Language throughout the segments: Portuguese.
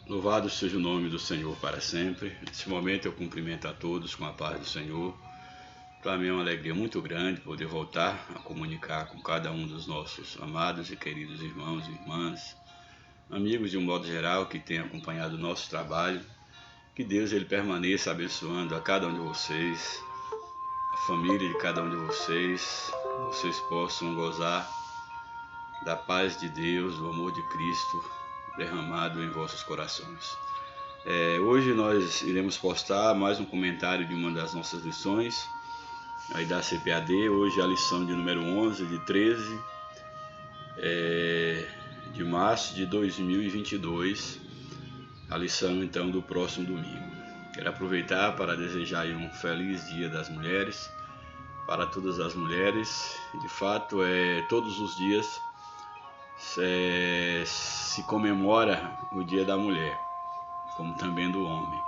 Louvado seja o nome do Senhor para sempre. Nesse momento eu cumprimento a todos com a paz do Senhor. Para mim é uma alegria muito grande poder voltar a comunicar com cada um dos nossos amados e queridos irmãos e irmãs, amigos de um modo geral que têm acompanhado o nosso trabalho. Que Deus ele permaneça abençoando a cada um de vocês, a família de cada um de vocês possam gozar da paz de Deus, do amor de Cristo derramado em vossos corações. Hoje nós iremos postar mais um comentário de uma das nossas lições aí da CPAD. Hoje é a lição de número 11, de 13 de março de 2022, a lição então do próximo domingo. Quero aproveitar para desejar aí um feliz Dia das Mulheres para todas as mulheres. De fato, todos os dias se comemora o Dia da Mulher, como também do homem,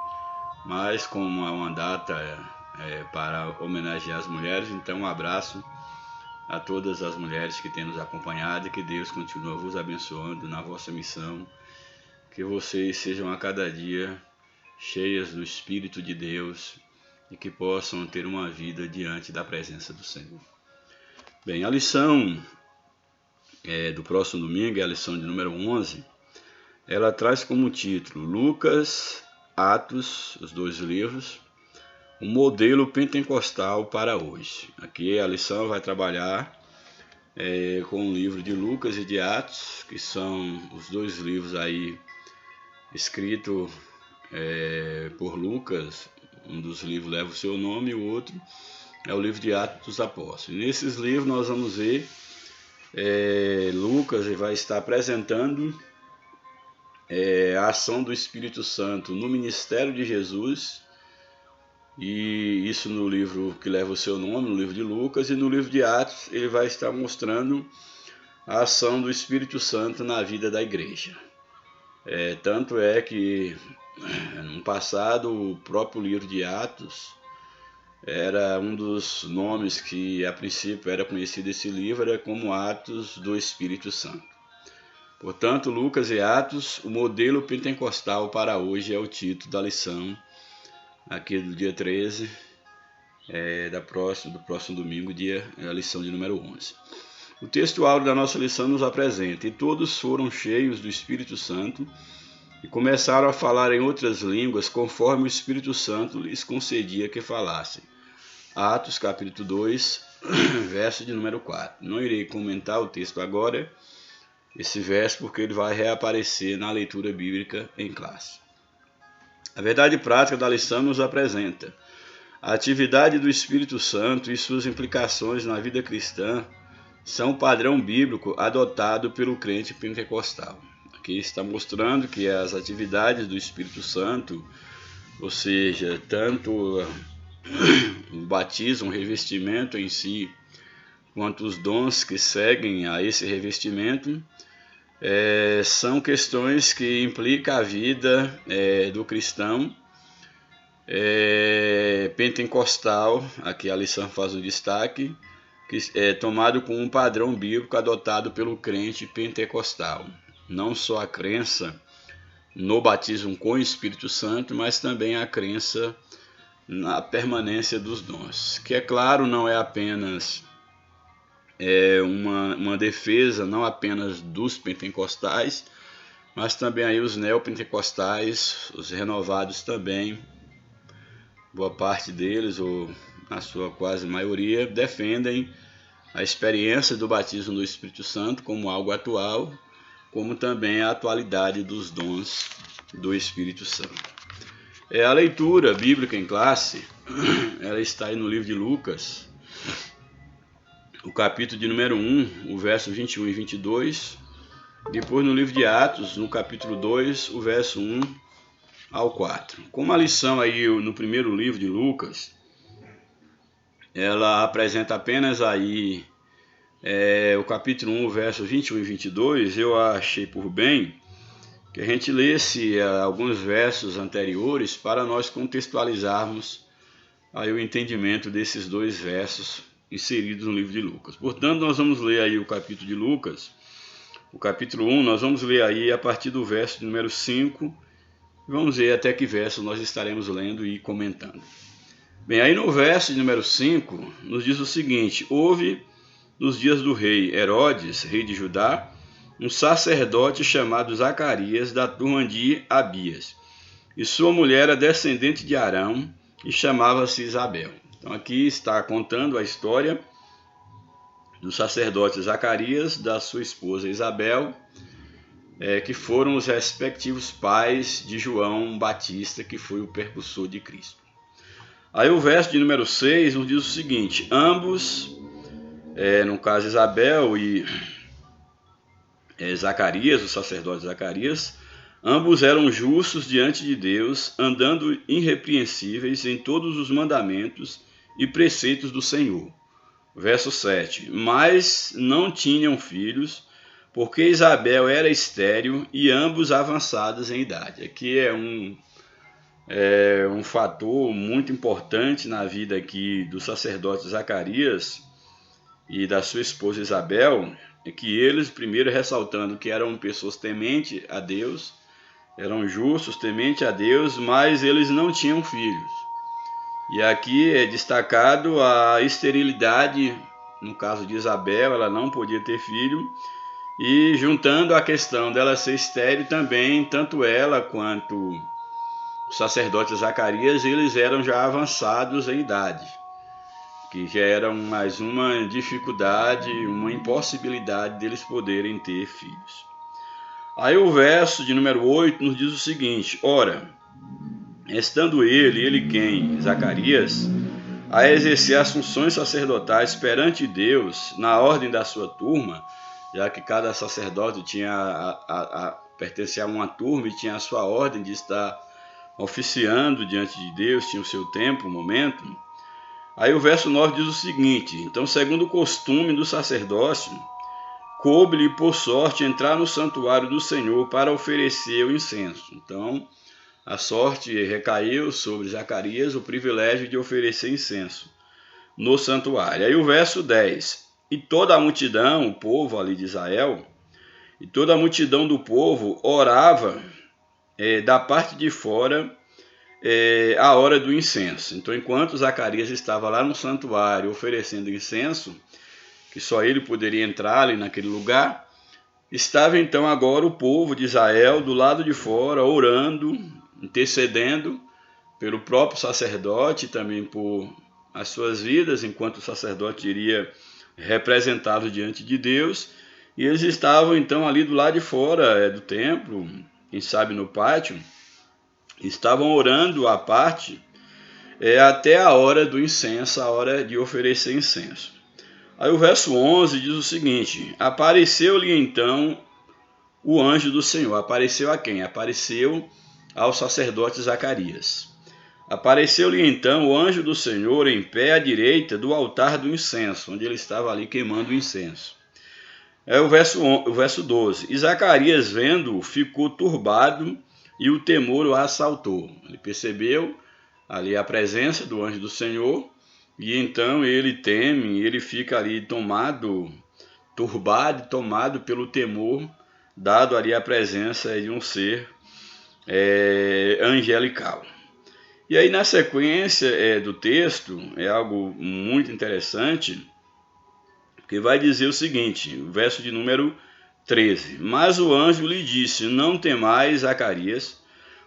mas como é uma data para homenagear as mulheres, então um abraço a todas as mulheres que têm nos acompanhado e que Deus continue vos abençoando na vossa missão, que vocês sejam a cada dia cheias do Espírito de Deus e que possam ter uma vida diante da presença do Senhor. Bem, a lição do próximo domingo é a lição de número 11. Ela traz como título Lucas, Atos, os dois livros, o modelo pentecostal para hoje. Aqui a lição vai trabalhar com o livro de Lucas e de Atos, que são os dois livros aí escritos por Lucas. Um dos livros leva o seu nome e o outro é o livro de Atos dos Apóstolos. Nesses livros nós vamos ver Lucas vai estar apresentando a ação do Espírito Santo no ministério de Jesus, e isso no livro que leva o seu nome, no livro de Lucas, e no livro de Atos ele vai estar mostrando a ação do Espírito Santo na vida da igreja. Tanto é que no passado o próprio livro de Atos era um dos nomes que a princípio era conhecido esse livro, era como Atos do Espírito Santo. Portanto, Lucas e Atos, o modelo pentecostal para hoje é o título da lição aqui do dia 13 do próximo domingo, a lição de número 11. O texto áureo da nossa lição nos apresenta: e todos foram cheios do Espírito Santo e começaram a falar em outras línguas, conforme o Espírito Santo lhes concedia que falassem. Atos, capítulo 2, verso de número 4. Não irei comentar o texto agora, esse verso, porque ele vai reaparecer na leitura bíblica em classe. A verdade prática da lição nos apresenta a atividade do Espírito Santo e suas implicações na vida cristã são o padrão bíblico adotado pelo crente pentecostal. Aqui está mostrando que as atividades do Espírito Santo, ou seja, tanto o batismo, o revestimento em si, quanto os dons que seguem a esse revestimento, são questões que implicam a vida do cristão pentecostal. Aqui a lição faz um destaque, que é tomado como um padrão bíblico adotado pelo crente pentecostal. Não só a crença no batismo com o Espírito Santo, mas também a crença na permanência dos dons, que é claro, não é apenas uma defesa, não apenas dos pentecostais, mas também aí os neopentecostais, os renovados também, boa parte deles, ou na sua quase maioria, defendem a experiência do batismo do Espírito Santo como algo atual, como também a atualidade dos dons do Espírito Santo. A leitura bíblica em classe, ela está aí no livro de Lucas, o capítulo de número 1, o verso 21 e 22, depois no livro de Atos, no capítulo 2, o verso 1 ao 4. Como a lição aí no primeiro livro de Lucas, ela apresenta apenas aí o capítulo 1, verso 21 e 22, eu achei por bem que a gente lesse alguns versos anteriores para nós contextualizarmos aí o entendimento desses dois versos inseridos no livro de Lucas. Portanto, nós vamos ler aí o capítulo de Lucas, o capítulo 1, nós vamos ler aí a partir do verso número 5 Vamos ver até que verso nós estaremos lendo e comentando. Bem, aí no verso de número 5, nos diz o seguinte: houve nos dias do rei Herodes, rei de Judá, um sacerdote chamado Zacarias, da turma de Abias. E sua mulher era descendente de Arão e chamava-se Isabel. Então aqui está contando a história do sacerdote Zacarias, da sua esposa Isabel, que foram os respectivos pais de João Batista, que foi o precursor de Cristo. Aí o verso de número 6 nos diz o seguinte: ambos, no caso Isabel e Zacarias, o sacerdote Zacarias, ambos eram justos diante de Deus, andando irrepreensíveis em todos os mandamentos e preceitos do Senhor. Verso 7. Mas não tinham filhos, porque Isabel era estéril e ambos avançados em idade. Aqui é um fator muito importante na vida aqui do sacerdote Zacarias e da sua esposa Isabel, que eles, primeiro ressaltando que eram pessoas tementes a Deus, eram justos, tementes a Deus, mas eles não tinham filhos. E aqui é destacado a esterilidade, no caso de Isabel, ela não podia ter filho, e juntando a questão dela ser estéril também, tanto ela quanto o sacerdote Zacarias, eles eram já avançados em idade, que já era mais uma dificuldade, uma impossibilidade deles poderem ter filhos. Aí o verso de número 8 nos diz o seguinte: ora, estando ele quem? Zacarias, a exercer as funções sacerdotais perante Deus, na ordem da sua turma, já que cada sacerdote pertencia a uma turma e tinha a sua ordem de estar oficiando diante de Deus, tinha o seu tempo, o momento. Aí o verso 9 diz o seguinte: então, segundo o costume do sacerdócio, coube-lhe por sorte entrar no santuário do Senhor para oferecer o incenso. Então, a sorte recaiu sobre Zacarias o privilégio de oferecer incenso no santuário. Aí o verso 10. E toda a multidão, o povo ali de Israel, e toda a multidão do povo orava da parte de fora a hora do incenso. Então, enquanto Zacarias estava lá no santuário oferecendo incenso, que só ele poderia entrar ali naquele lugar, estava então agora o povo de Israel do lado de fora, orando, intercedendo pelo próprio sacerdote, também por as suas vidas, enquanto o sacerdote iria representá-lo diante de Deus. E eles estavam então ali do lado de fora do templo, quem sabe no pátio, estavam orando à parte até a hora do incenso, a hora de oferecer incenso. Aí o verso 11 diz o seguinte: apareceu-lhe então o anjo do Senhor. Apareceu a quem? Apareceu ao sacerdote Zacarias. Apareceu-lhe então o anjo do Senhor em pé à direita do altar do incenso, onde ele estava ali queimando o incenso. O verso 12. E Zacarias, vendo-o, ficou turbado e o temor o assaltou. Ele percebeu ali a presença do anjo do Senhor e então ele teme, ele fica ali turbado, tomado pelo temor, dado ali a presença de um ser angelical. E aí na sequência do texto é algo muito interessante, que vai dizer o seguinte, o verso de número 13. Mas o anjo lhe disse: não temais, Zacarias,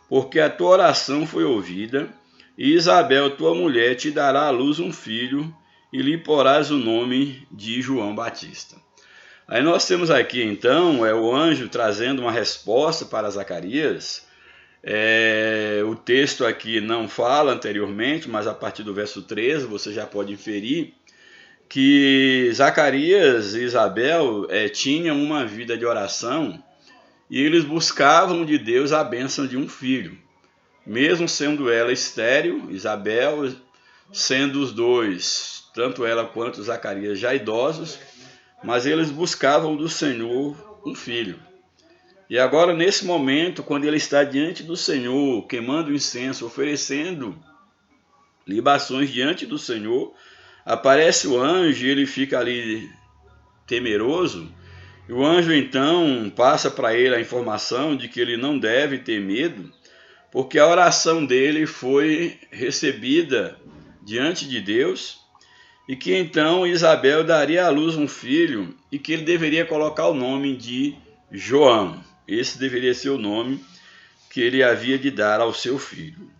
porque a tua oração foi ouvida, e Isabel, tua mulher, te dará à luz um filho, e lhe porás o nome de João Batista. Aí nós temos aqui então o anjo trazendo uma resposta para Zacarias. O texto aqui não fala anteriormente, mas a partir do verso 13 você já pode inferir que Zacarias e Isabel tinham uma vida de oração e eles buscavam de Deus a bênção de um filho. Mesmo sendo ela estéril, Isabel, sendo os dois, tanto ela quanto Zacarias, já idosos, mas eles buscavam do Senhor um filho. E agora, nesse momento, quando ele está diante do Senhor, queimando incenso, oferecendo libações diante do Senhor, aparece o anjo e ele fica ali temeroso. E o anjo então passa para ele a informação de que ele não deve ter medo, porque a oração dele foi recebida diante de Deus, e que então Isabel daria à luz um filho e que ele deveria colocar o nome de João. Esse deveria ser o nome que ele havia de dar ao seu filho.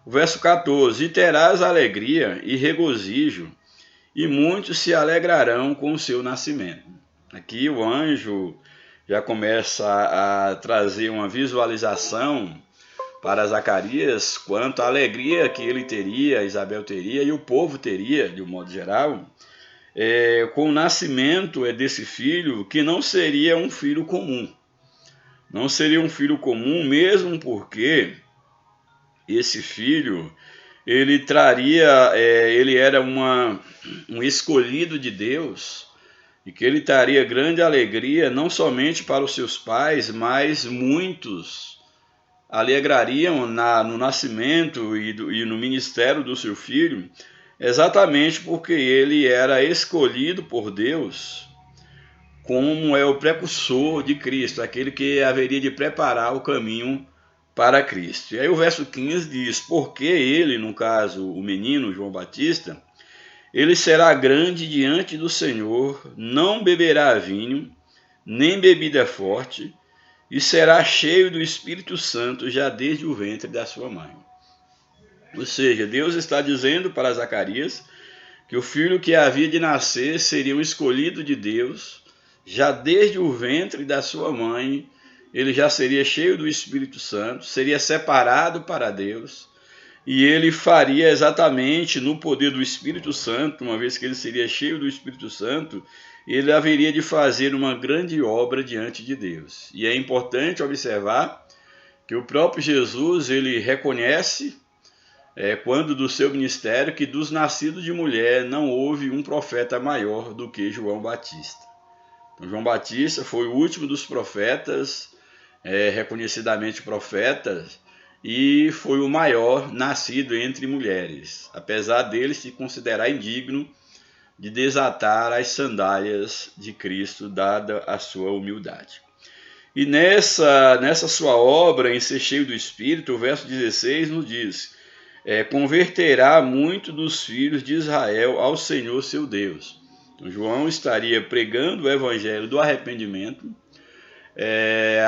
O verso 14: E terás alegria e regozijo, e muitos se alegrarão com o seu nascimento. Aqui o anjo já começa a trazer uma visualização para Zacarias quanto à alegria que ele teria, Isabel teria e o povo teria, de um modo geral, com o nascimento desse filho, que não seria um filho comum. Não seria um filho comum, mesmo porque esse filho, ele traria, ele era um escolhido de Deus, e que ele traria grande alegria, não somente para os seus pais, mas muitos alegrariam no nascimento e no ministério do seu filho, exatamente porque ele era escolhido por Deus como o precursor de Cristo, aquele que haveria de preparar o caminho para Cristo. E aí o verso 15 diz: porque ele, no caso o menino João Batista, ele será grande diante do Senhor, não beberá vinho, nem bebida forte, e será cheio do Espírito Santo já desde o ventre da sua mãe. Ou seja, Deus está dizendo para Zacarias que o filho que havia de nascer seria um escolhido de Deus, já desde o ventre da sua mãe, ele já seria cheio do Espírito Santo, seria separado para Deus, e ele faria exatamente no poder do Espírito Santo, uma vez que ele seria cheio do Espírito Santo, ele haveria de fazer uma grande obra diante de Deus. E é importante observar que o próprio Jesus, ele reconhece, quando do seu ministério, que dos nascidos de mulher não houve um profeta maior do que João Batista. Então, João Batista foi o último dos profetas, reconhecidamente profetas, e foi o maior nascido entre mulheres, apesar dele se considerar indigno de desatar as sandálias de Cristo, dada a sua humildade. E nessa sua obra, em ser cheio do Espírito, o verso 16 nos diz: converterá muito dos filhos de Israel ao Senhor seu Deus. Então, João estaria pregando o evangelho do arrependimento,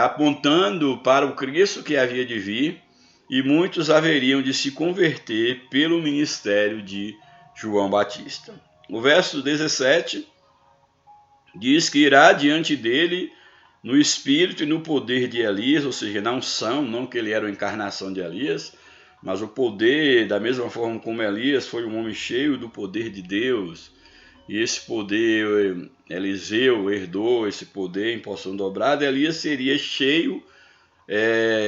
apontando para o Cristo que havia de vir, e muitos haveriam de se converter pelo ministério de João Batista. O verso 17 diz que irá diante dele no espírito e no poder de Elias, ou seja, na unção, não que ele era a encarnação de Elias, mas o poder, da mesma forma como Elias foi um homem cheio do poder de Deus, e esse poder, Eliseu herdou esse poder em porção dobrada, Elias seria cheio,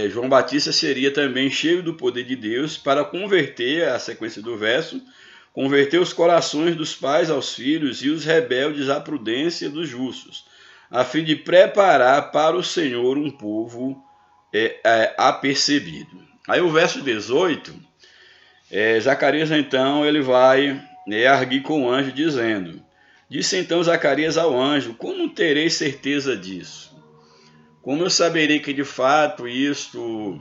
João Batista seria também cheio do poder de Deus para converter, a sequência do verso, converter os corações dos pais aos filhos e os rebeldes à prudência dos justos, a fim de preparar para o Senhor um povo apercebido. Aí o verso 18, Zacarias então ele vai arguir com o anjo dizendo: disse então Zacarias ao anjo: como terei certeza disso? Como eu saberei que de fato isto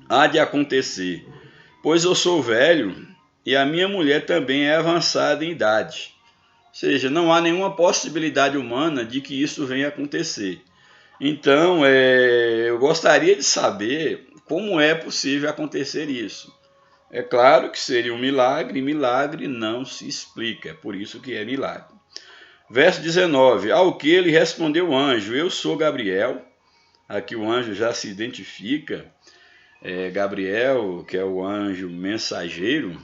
há de acontecer? Pois eu sou velho e a minha mulher também é avançada em idade. Ou seja, não há nenhuma possibilidade humana de que isso venha a acontecer. Então, eu gostaria de saber como é possível acontecer isso. É claro que seria um milagre, e milagre não se explica, é por isso que é milagre. Verso 19, ao que ele respondeu o anjo: eu sou Gabriel. Aqui o anjo já se identifica, Gabriel, que é o anjo mensageiro,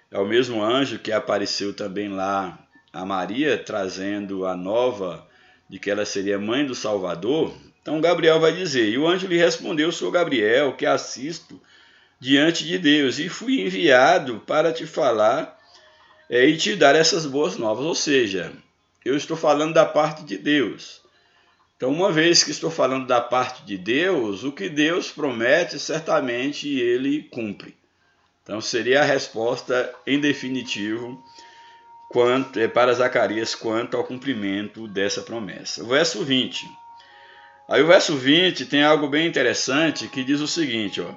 é o mesmo anjo que apareceu também lá a Maria, trazendo a nova de que ela seria mãe do Salvador. Então Gabriel vai dizer: e o anjo lhe respondeu: sou Gabriel, que assisto diante de Deus, e fui enviado para te falar e te dar essas boas novas. Ou seja, eu estou falando da parte de Deus. Então, uma vez que estou falando da parte de Deus, o que Deus promete, certamente ele cumpre. Então, seria a resposta em definitivo para Zacarias quanto ao cumprimento dessa promessa. O verso 20. Aí o verso 20 tem algo bem interessante que diz o seguinte, ó: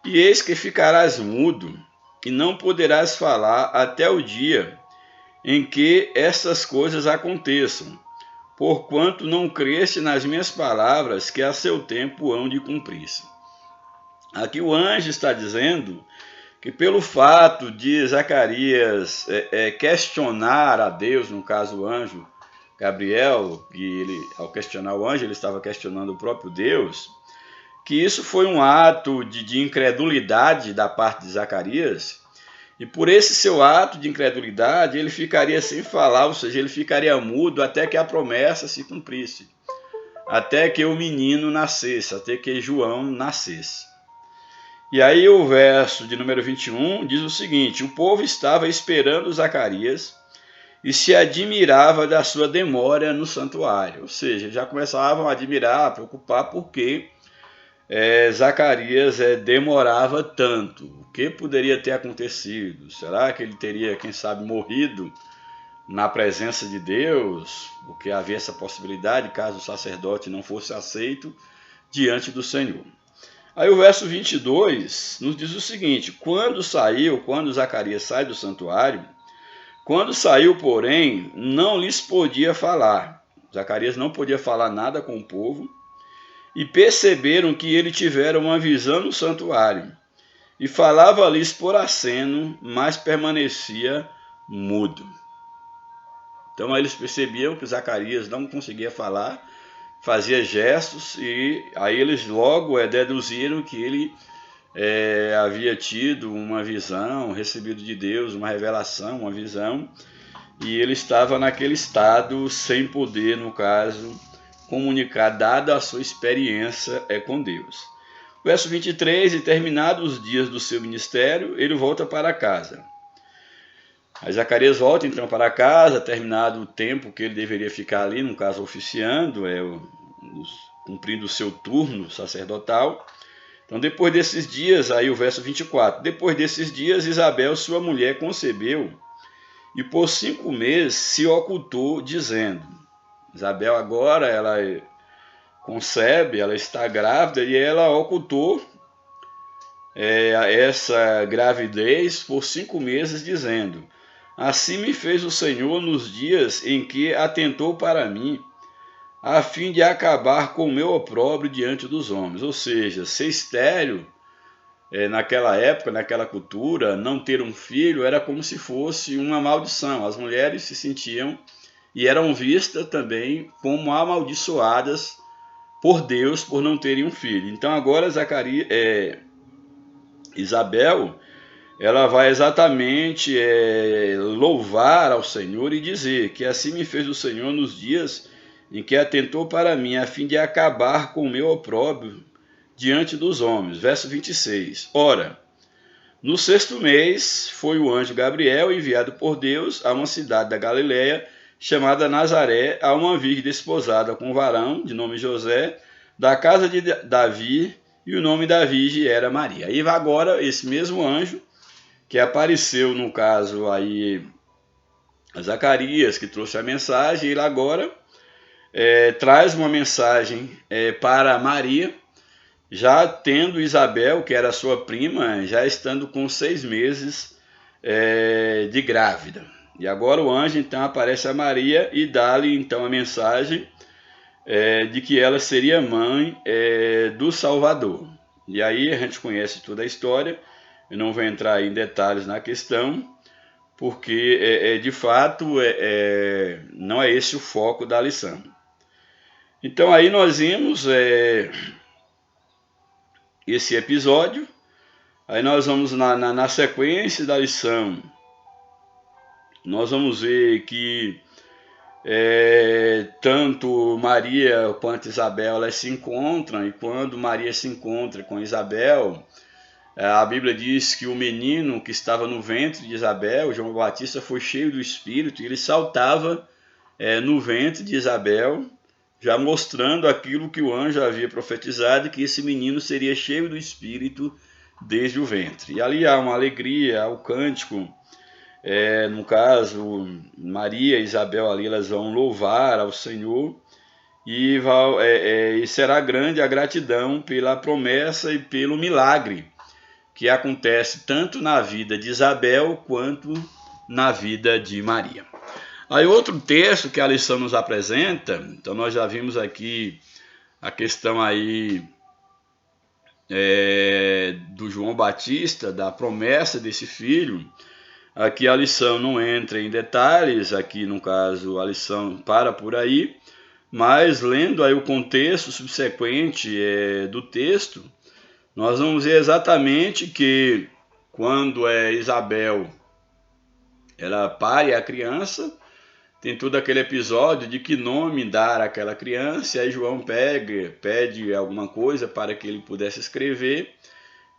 E eis que ficarás mudo, e não poderás falar até o dia em que estas coisas aconteçam, porquanto não creste nas minhas palavras, que a seu tempo hão de cumprir-se. Aqui o anjo está dizendo que pelo fato de Zacarias questionar a Deus, no caso o anjo Gabriel, que ele, ao questionar o anjo, ele estava questionando o próprio Deus, que isso foi um ato de incredulidade da parte de Zacarias, e por esse seu ato de incredulidade, ele ficaria sem falar, ou seja, ele ficaria mudo até que a promessa se cumprisse, até que o menino nascesse, até que João nascesse. E aí o verso de número 21 diz o seguinte: o povo estava esperando Zacarias e se admirava da sua demora no santuário. Ou seja, já começavam a admirar, a preocupar, porque Zacarias demorava tanto. O que poderia ter acontecido? Será que ele teria, quem sabe, morrido na presença de Deus? Porque havia essa possibilidade, caso o sacerdote não fosse aceito diante do Senhor. Aí o verso 22 nos diz o seguinte: quando Zacarias sai do santuário, quando saiu, porém, não lhes podia falar. Zacarias não podia falar nada com o povo, e perceberam que ele tivera uma visão no santuário, e falava-lhes por aceno, mas permanecia mudo. Então eles percebiam que Zacarias não conseguia falar, fazia gestos, e aí eles logo deduziram que ele havia tido uma visão, recebido de Deus uma revelação, uma visão, e ele estava naquele estado sem poder, no caso, comunicar, dada a sua experiência com Deus. Verso 23, e terminados os dias do seu ministério, ele volta para casa. Aí Zacarias volta então para casa, terminado o tempo que ele deveria ficar ali, no caso oficiando, cumprindo o seu turno sacerdotal. Então depois desses dias, aí o verso 24, depois desses dias Isabel, sua mulher, concebeu, e por 5 meses se ocultou, dizendo. Isabel agora, ela concebe, ela está grávida, e ela ocultou essa gravidez por 5 meses, dizendo: assim me fez o Senhor nos dias em que atentou para mim, a fim de acabar com o meu opróbrio diante dos homens. Ou seja, ser estéril, naquela época, naquela cultura, não ter um filho era como se fosse uma maldição. As mulheres se sentiam e eram vistas também como amaldiçoadas por Deus por não terem um filho. Então agora Isabel, ela vai exatamente louvar ao Senhor e dizer que assim me fez o Senhor nos dias em que atentou para mim, a fim de acabar com o meu opróbrio diante dos homens. Verso 26. Ora, no 6º mês foi o anjo Gabriel enviado por Deus a uma cidade da Galiléia chamada Nazaré, a uma virgem desposada com um varão de nome José, da casa de Davi, e o nome da virgem era Maria. Aí vai agora esse mesmo anjo que apareceu, no caso aí, a Zacarias, que trouxe a mensagem, ele agora traz uma mensagem para Maria, já tendo Isabel, que era sua prima, já estando com 6 meses de grávida. E agora o anjo então aparece a Maria e dá-lhe então a mensagem de que ela seria mãe do Salvador. E aí a gente conhece toda a história, eu não vou entrar em detalhes na questão, porque de fato não é esse o foco da lição. Então aí nós vimos esse episódio, aí nós vamos na sequência da lição, nós vamos ver que tanto Maria quanto Isabel elas se encontram, e quando Maria se encontra com Isabel, a Bíblia diz que o menino que estava no ventre de Isabel, João Batista, foi cheio do Espírito, e ele saltava no ventre de Isabel, já mostrando aquilo que o anjo havia profetizado, que esse menino seria cheio do Espírito desde o ventre. E ali há uma alegria, há o cântico, no caso, Maria e Isabel ali, elas vão louvar ao Senhor, e será grande a gratidão pela promessa e pelo milagre que acontece tanto na vida de Isabel quanto na vida de Maria. Aí outro texto que a lição nos apresenta, então nós já vimos aqui a questão aí do João Batista, da promessa desse filho. Aqui a lição não entra em detalhes, aqui no caso a lição para por aí, mas lendo aí o contexto subsequente do texto, nós vamos ver exatamente que quando Isabel ela pare a criança, tem todo aquele episódio de que nome dar àquela criança, e aí João pede alguma coisa para que ele pudesse escrever,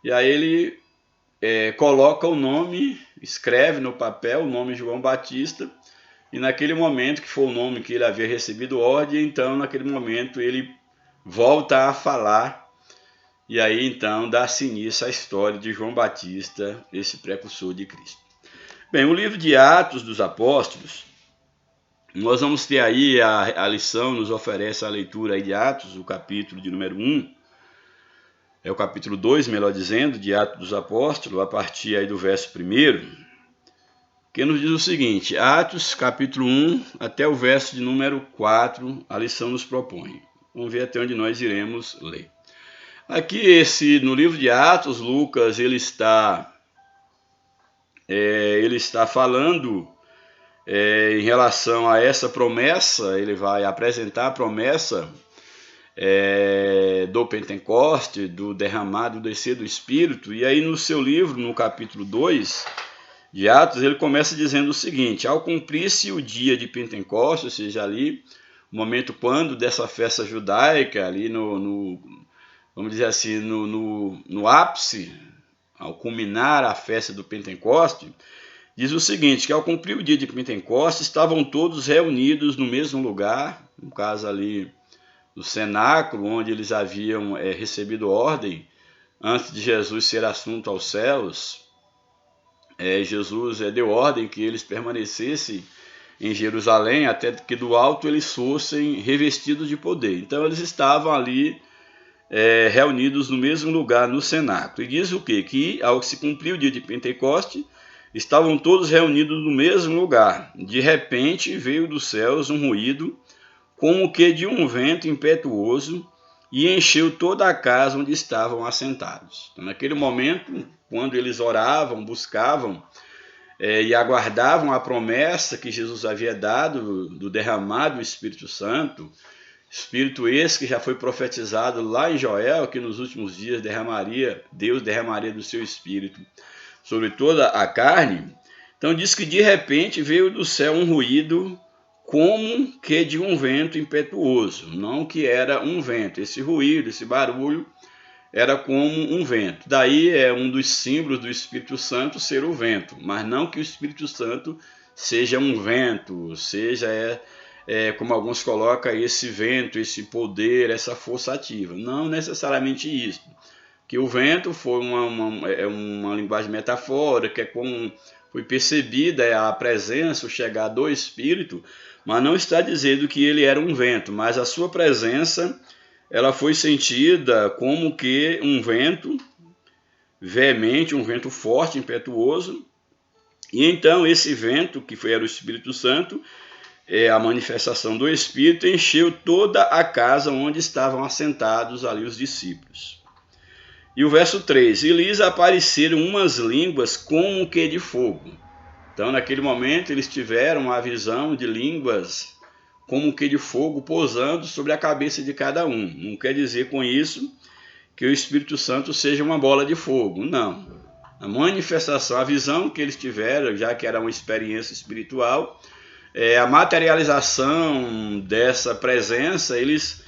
e aí ele coloca o nome, escreve no papel o nome João Batista, e naquele momento, que foi o nome que ele havia recebido ordem, então naquele momento ele volta a falar, e aí então dá-se início à história de João Batista, esse precursor de Cristo. Bem, o livro de Atos dos Apóstolos, nós vamos ter aí, a lição nos oferece a leitura aí de Atos, o capítulo de número 1, o capítulo 2, melhor dizendo, de Atos dos Apóstolos, a partir aí do verso 1, que nos diz o seguinte: Atos, capítulo 1, até o verso de número 4, a lição nos propõe. Vamos ver até onde nós iremos ler. Aqui, no livro de Atos, Lucas, ele está falando em relação a essa promessa, ele vai apresentar a promessa do Pentecoste, do derramado, do descer do Espírito, e aí no seu livro, no capítulo 2 de Atos, ele começa dizendo o seguinte: ao cumprir-se o dia de Pentecoste, ou seja, ali, o momento quando dessa festa judaica, ali vamos dizer assim, no ápice, ao culminar a festa do Pentecoste, diz o seguinte, que ao cumprir o dia de Pentecostes, estavam todos reunidos no mesmo lugar, no caso ali do cenáculo, onde eles haviam recebido ordem, antes de Jesus ser assunto aos céus. Jesus deu ordem que eles permanecessem em Jerusalém, até que do alto eles fossem revestidos de poder. Então eles estavam ali reunidos no mesmo lugar, no cenáculo. E diz o quê? Que ao se cumprir o dia de Pentecoste, estavam todos reunidos no mesmo lugar. De repente veio dos céus um ruído, como que de um vento impetuoso, e encheu toda a casa onde estavam assentados. Então, naquele momento, quando eles oravam, buscavam e aguardavam a promessa que Jesus havia dado do derramado do Espírito Santo, Espírito esse que já foi profetizado lá em Joel, que nos últimos dias Deus derramaria do seu Espírito sobre toda a carne. Então diz que de repente veio do céu um ruído como que de um vento impetuoso, não que era um vento. Esse ruído, esse barulho era como um vento. Daí é um dos símbolos do Espírito Santo ser o vento, mas não que o Espírito Santo seja um vento, seja como alguns colocam, esse vento, esse poder, essa força ativa. Não necessariamente isso. Que o vento foi uma linguagem metafórica, como foi percebida a presença, o chegar do Espírito, mas não está dizendo que ele era um vento, mas a sua presença ela foi sentida como que um vento veemente, um vento forte, impetuoso, e então esse vento, que era o Espírito Santo, a manifestação do Espírito, encheu toda a casa onde estavam assentados ali os discípulos. E o verso 3, e lhes apareceram umas línguas como que de fogo. Então, naquele momento, eles tiveram a visão de línguas como que de fogo pousando sobre a cabeça de cada um. Não quer dizer com isso que o Espírito Santo seja uma bola de fogo, não. A manifestação, a visão que eles tiveram, já que era uma experiência espiritual, a materialização dessa presença, eles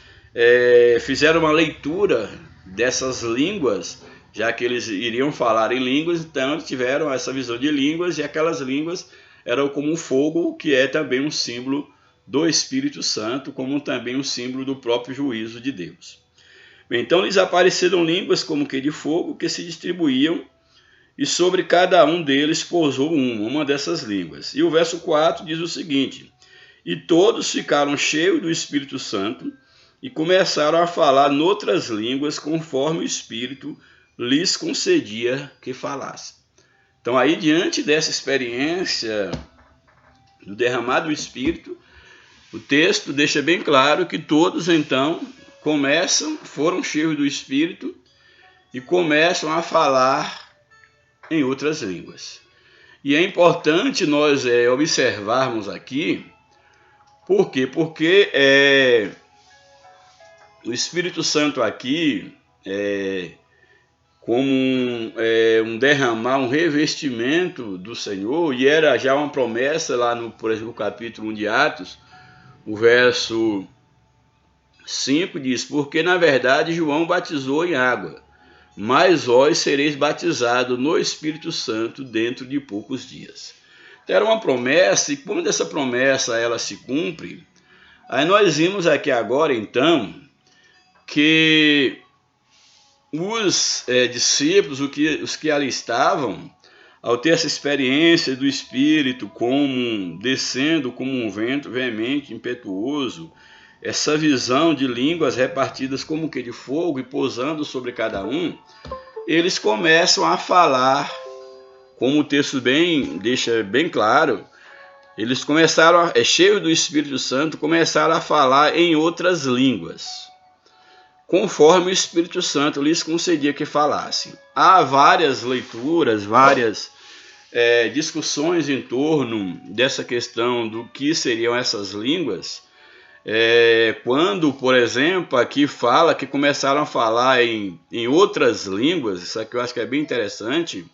fizeram uma leitura dessas línguas, já que eles iriam falar em línguas, então eles tiveram essa visão de línguas, e aquelas línguas eram como um fogo, que é também um símbolo do Espírito Santo, como também um símbolo do próprio juízo de Deus. Então lhes apareceram línguas como que de fogo, que se distribuíam, e sobre cada um deles pousou uma dessas línguas. E o verso 4 diz o seguinte: e todos ficaram cheios do Espírito Santo, e começaram a falar noutras línguas conforme o Espírito lhes concedia que falassem. Então aí, diante dessa experiência do derramado do Espírito, o texto deixa bem claro que todos então foram cheios do Espírito e começam a falar em outras línguas. E é importante nós observarmos aqui, por quê? Porque o Espírito Santo aqui, como um derramar, um revestimento do Senhor, e era já uma promessa lá no, por exemplo, no capítulo 1 de Atos, o verso 5 diz: porque na verdade João batizou em água, mas vós sereis batizados no Espírito Santo dentro de poucos dias. Então, era uma promessa, e quando essa promessa ela se cumpre, aí nós vimos aqui agora então que os discípulos, os que ali estavam, ao ter essa experiência do Espírito descendo como um vento veemente, impetuoso, essa visão de línguas repartidas como que de fogo e pousando sobre cada um, eles começam a falar, como o texto deixa bem claro, eles começaram, cheios do Espírito Santo, começaram a falar em outras línguas, conforme o Espírito Santo lhes concedia que falassem. Há várias leituras, várias discussões em torno dessa questão do que seriam essas línguas. Quando, por exemplo, aqui fala que começaram a falar em outras línguas, isso aqui eu acho que é bem interessante,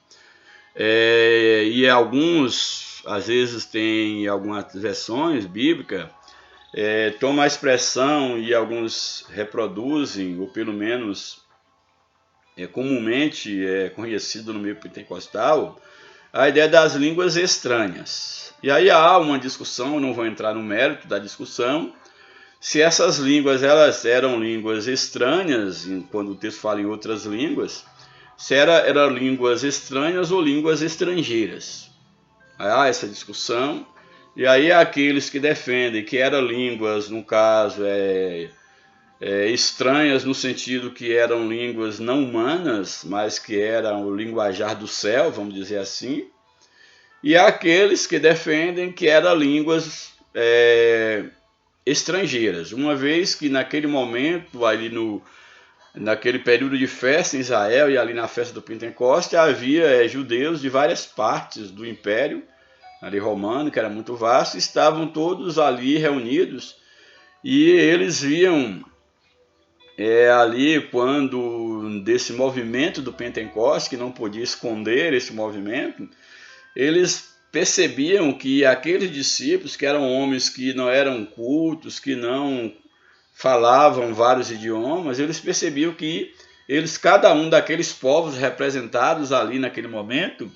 e alguns, às vezes tem algumas versões bíblicas, toma a expressão e alguns reproduzem, ou pelo menos comumente conhecido no meio pentecostal, a ideia das línguas estranhas. E aí há uma discussão, não vou entrar no mérito da discussão, se essas línguas elas eram línguas estranhas, quando o texto fala em outras línguas, se eram línguas estranhas ou línguas estrangeiras. Há essa discussão. E aí aqueles que defendem que eram línguas, no caso, estranhas no sentido que eram línguas não humanas, mas que eram o linguajar do céu, vamos dizer assim. E há aqueles que defendem que eram línguas estrangeiras, uma vez que naquele momento, ali naquele período de festa em Israel e ali na festa do Pentecoste, havia judeus de várias partes do império ali romano, que era muito vasto, estavam todos ali reunidos, e eles viam ali, quando desse movimento do Pentecoste, que não podia esconder esse movimento, eles percebiam que aqueles discípulos, que eram homens que não eram cultos, que não falavam vários idiomas, eles percebiam que cada um daqueles povos representados ali naquele momento,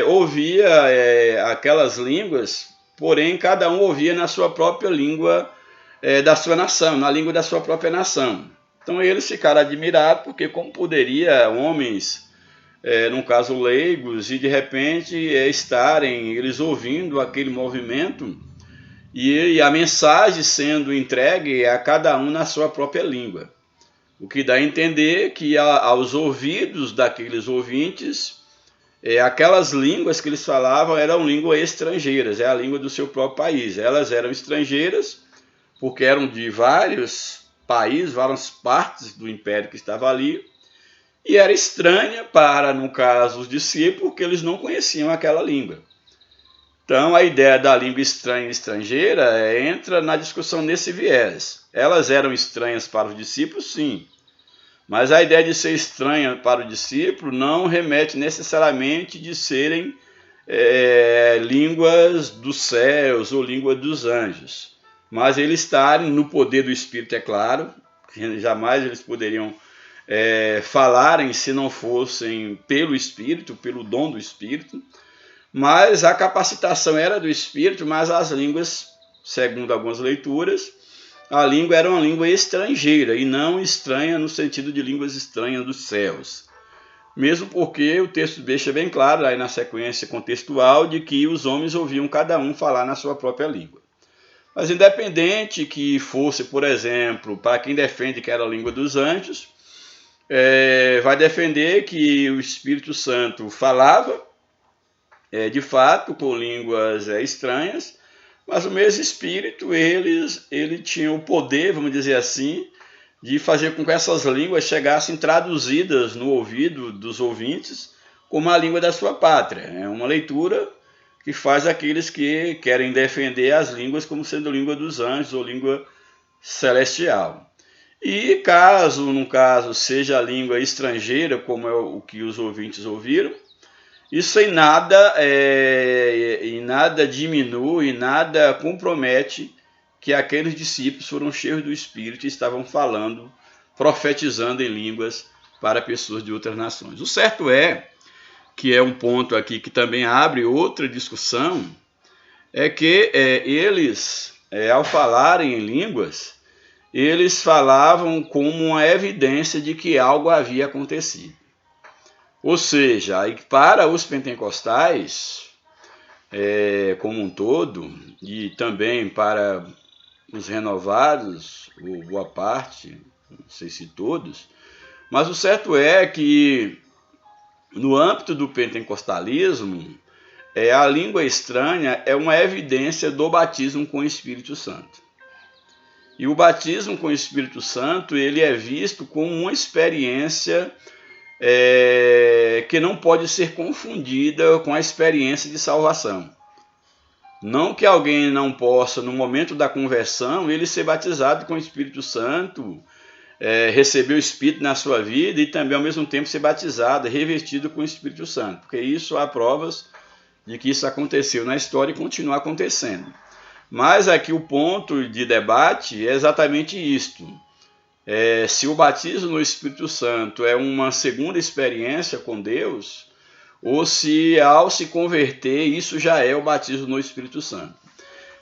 ouvia aquelas línguas, porém cada um ouvia na sua própria língua da sua nação, na língua da sua própria nação. Então eles ficaram admirados, porque como poderia homens, no caso leigos, e de repente estarem eles ouvindo aquele movimento e a mensagem sendo entregue a cada um na sua própria língua. O que dá a entender que aos ouvidos daqueles ouvintes, aquelas línguas que eles falavam eram línguas estrangeiras, a língua do seu próprio país. Elas eram estrangeiras porque eram de vários países, várias partes do império que estava ali, e era estranha para, no caso, os discípulos, porque eles não conheciam aquela língua. Então, a ideia da língua estranha e estrangeira entra na discussão nesse viés. Elas eram estranhas para os discípulos, sim. Mas a ideia de ser estranha para o discípulo não remete necessariamente de serem línguas dos céus ou línguas dos anjos. Mas eles estarem no poder do Espírito, é claro, que jamais eles poderiam falarem se não fossem pelo Espírito, pelo dom do Espírito. Mas a capacitação era do Espírito, mas as línguas, segundo algumas leituras, a língua era uma língua estrangeira e não estranha no sentido de línguas estranhas dos céus. Mesmo porque o texto deixa bem claro, aí na sequência contextual, de que os homens ouviam cada um falar na sua própria língua. Mas independente que fosse, por exemplo, para quem defende que era a língua dos anjos, vai defender que o Espírito Santo falava, de fato, com línguas estranhas, mas o mesmo Espírito, ele tinha o poder, vamos dizer assim, de fazer com que essas línguas chegassem traduzidas no ouvido dos ouvintes como a língua da sua pátria. É uma leitura que faz aqueles que querem defender as línguas como sendo língua dos anjos ou língua celestial. E caso, no caso, seja a língua estrangeira, como é o que os ouvintes ouviram, isso em nada diminui, em nada compromete que aqueles discípulos foram cheios do Espírito e estavam falando, profetizando em línguas para pessoas de outras nações. O certo é, que é um ponto aqui que também abre outra discussão, é que eles, ao falarem em línguas, eles falavam como uma evidência de que algo havia acontecido. Ou seja, para os pentecostais, como um todo, e também para os renovados, ou boa parte, não sei se todos, mas o certo é que no âmbito do pentecostalismo, a língua estranha é uma evidência do batismo com o Espírito Santo. E o batismo com o Espírito Santo, ele é visto como uma experiência que não pode ser confundida com a experiência de salvação. Não que alguém não possa, no momento da conversão, ele ser batizado com o Espírito Santo, receber o Espírito na sua vida e também, ao mesmo tempo, ser batizado, revestido com o Espírito Santo. Porque isso há provas de que isso aconteceu na história e continua acontecendo. Mas aqui o ponto de debate é exatamente isto. Se o batismo no Espírito Santo é uma segunda experiência com Deus, ou se ao se converter, isso já é o batismo no Espírito Santo.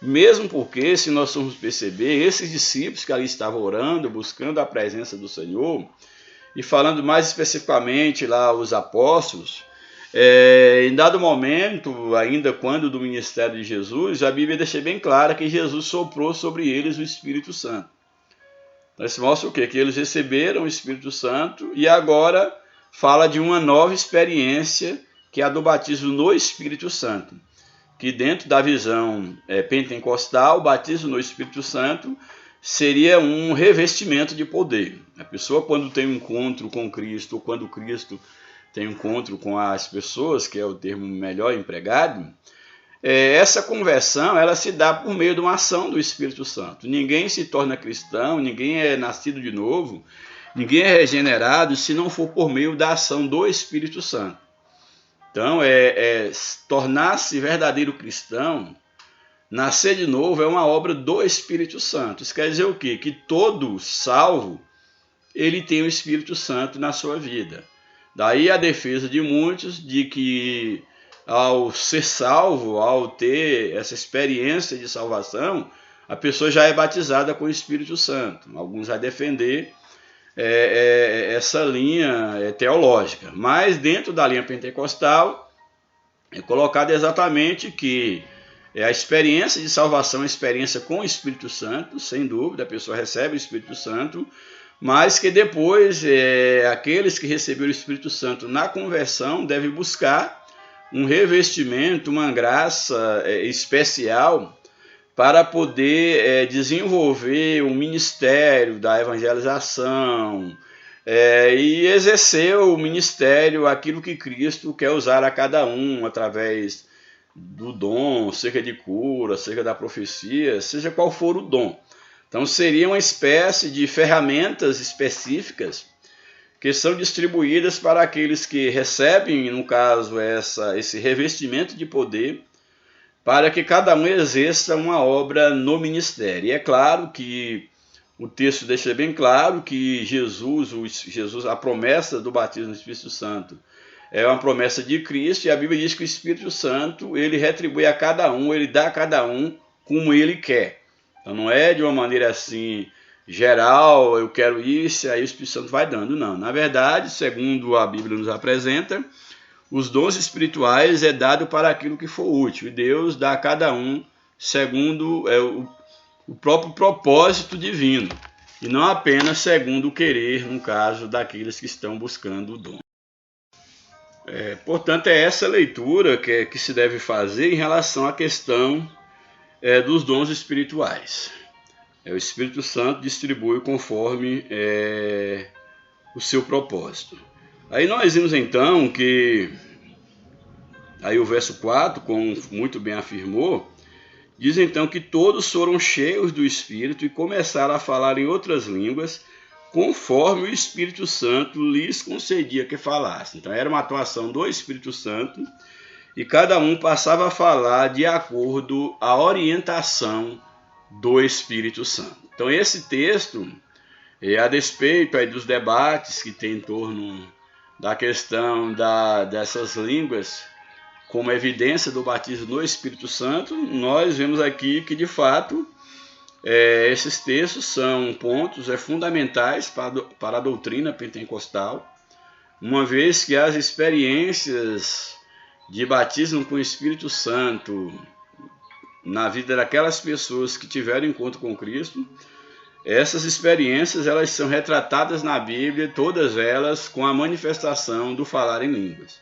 Mesmo porque, se nós formos perceber, esses discípulos que ali estavam orando, buscando a presença do Senhor, e falando mais especificamente lá os apóstolos, em dado momento, ainda quando do ministério de Jesus, a Bíblia deixa bem clara que Jesus soprou sobre eles o Espírito Santo. Então, isso mostra o quê? Que eles receberam o Espírito Santo e agora fala de uma nova experiência, que é a do batismo no Espírito Santo. Que dentro da visão pentecostal, o batismo no Espírito Santo seria um revestimento de poder. A pessoa, quando tem um encontro com Cristo, ou quando Cristo tem um encontro com as pessoas, que é o termo melhor empregado, essa conversão ela se dá por meio de uma ação do Espírito Santo. Ninguém se torna cristão, ninguém é nascido de novo, ninguém é regenerado se não for por meio da ação do Espírito Santo. Então, tornar-se verdadeiro cristão, nascer de novo, é uma obra do Espírito Santo. Isso quer dizer o quê? Que todo salvo, ele tem o Espírito Santo na sua vida. Daí a defesa de muitos de que ao ser salvo, ao ter essa experiência de salvação, a pessoa já é batizada com o Espírito Santo. Alguns vão defender essa linha teológica. Mas dentro da linha pentecostal é colocado exatamente que a experiência de salvação é a experiência com o Espírito Santo, sem dúvida, a pessoa recebe o Espírito Santo, mas que depois aqueles que receberam o Espírito Santo na conversão devem buscar um revestimento, uma graça especial para poder desenvolver o ministério da evangelização e exercer o ministério, aquilo que Cristo quer usar a cada um, através do dom, seja de cura, seja da profecia, seja qual for o dom. Então seria uma espécie de ferramentas específicas que são distribuídas para aqueles que recebem, no caso, esse revestimento de poder, para que cada um exerça uma obra no ministério. E é claro que o texto deixa bem claro que Jesus, a promessa do batismo no Espírito Santo, é uma promessa de Cristo, e a Bíblia diz que o Espírito Santo, ele retribui a cada um, ele dá a cada um como ele quer. Então não é de uma maneira assim geral, eu quero isso, e aí o Espírito Santo vai dando, não. Na verdade, segundo a Bíblia nos apresenta, os dons espirituais é dado para aquilo que for útil, e Deus dá a cada um segundo o próprio propósito divino, e não apenas segundo o querer, no caso, daqueles que estão buscando o dom. Portanto, é essa leitura que se deve fazer em relação à questão dos dons espirituais. O Espírito Santo distribui conforme o seu propósito. Aí nós vimos então que, aí o verso 4, como muito bem afirmou, diz então que todos foram cheios do Espírito e começaram a falar em outras línguas, conforme o Espírito Santo lhes concedia que falassem. Então era uma atuação do Espírito Santo e cada um passava a falar de acordo à orientação do Espírito Santo. Então esse texto, a despeito aí dos debates que tem em torno da questão dessas línguas como evidência do batismo no Espírito Santo, nós vemos aqui que de fato esses textos são pontos fundamentais para a doutrina pentecostal, uma vez que as experiências de batismo com o Espírito Santo na vida daquelas pessoas que tiveram encontro com Cristo, essas experiências elas são retratadas na Bíblia, todas elas com a manifestação do falar em línguas.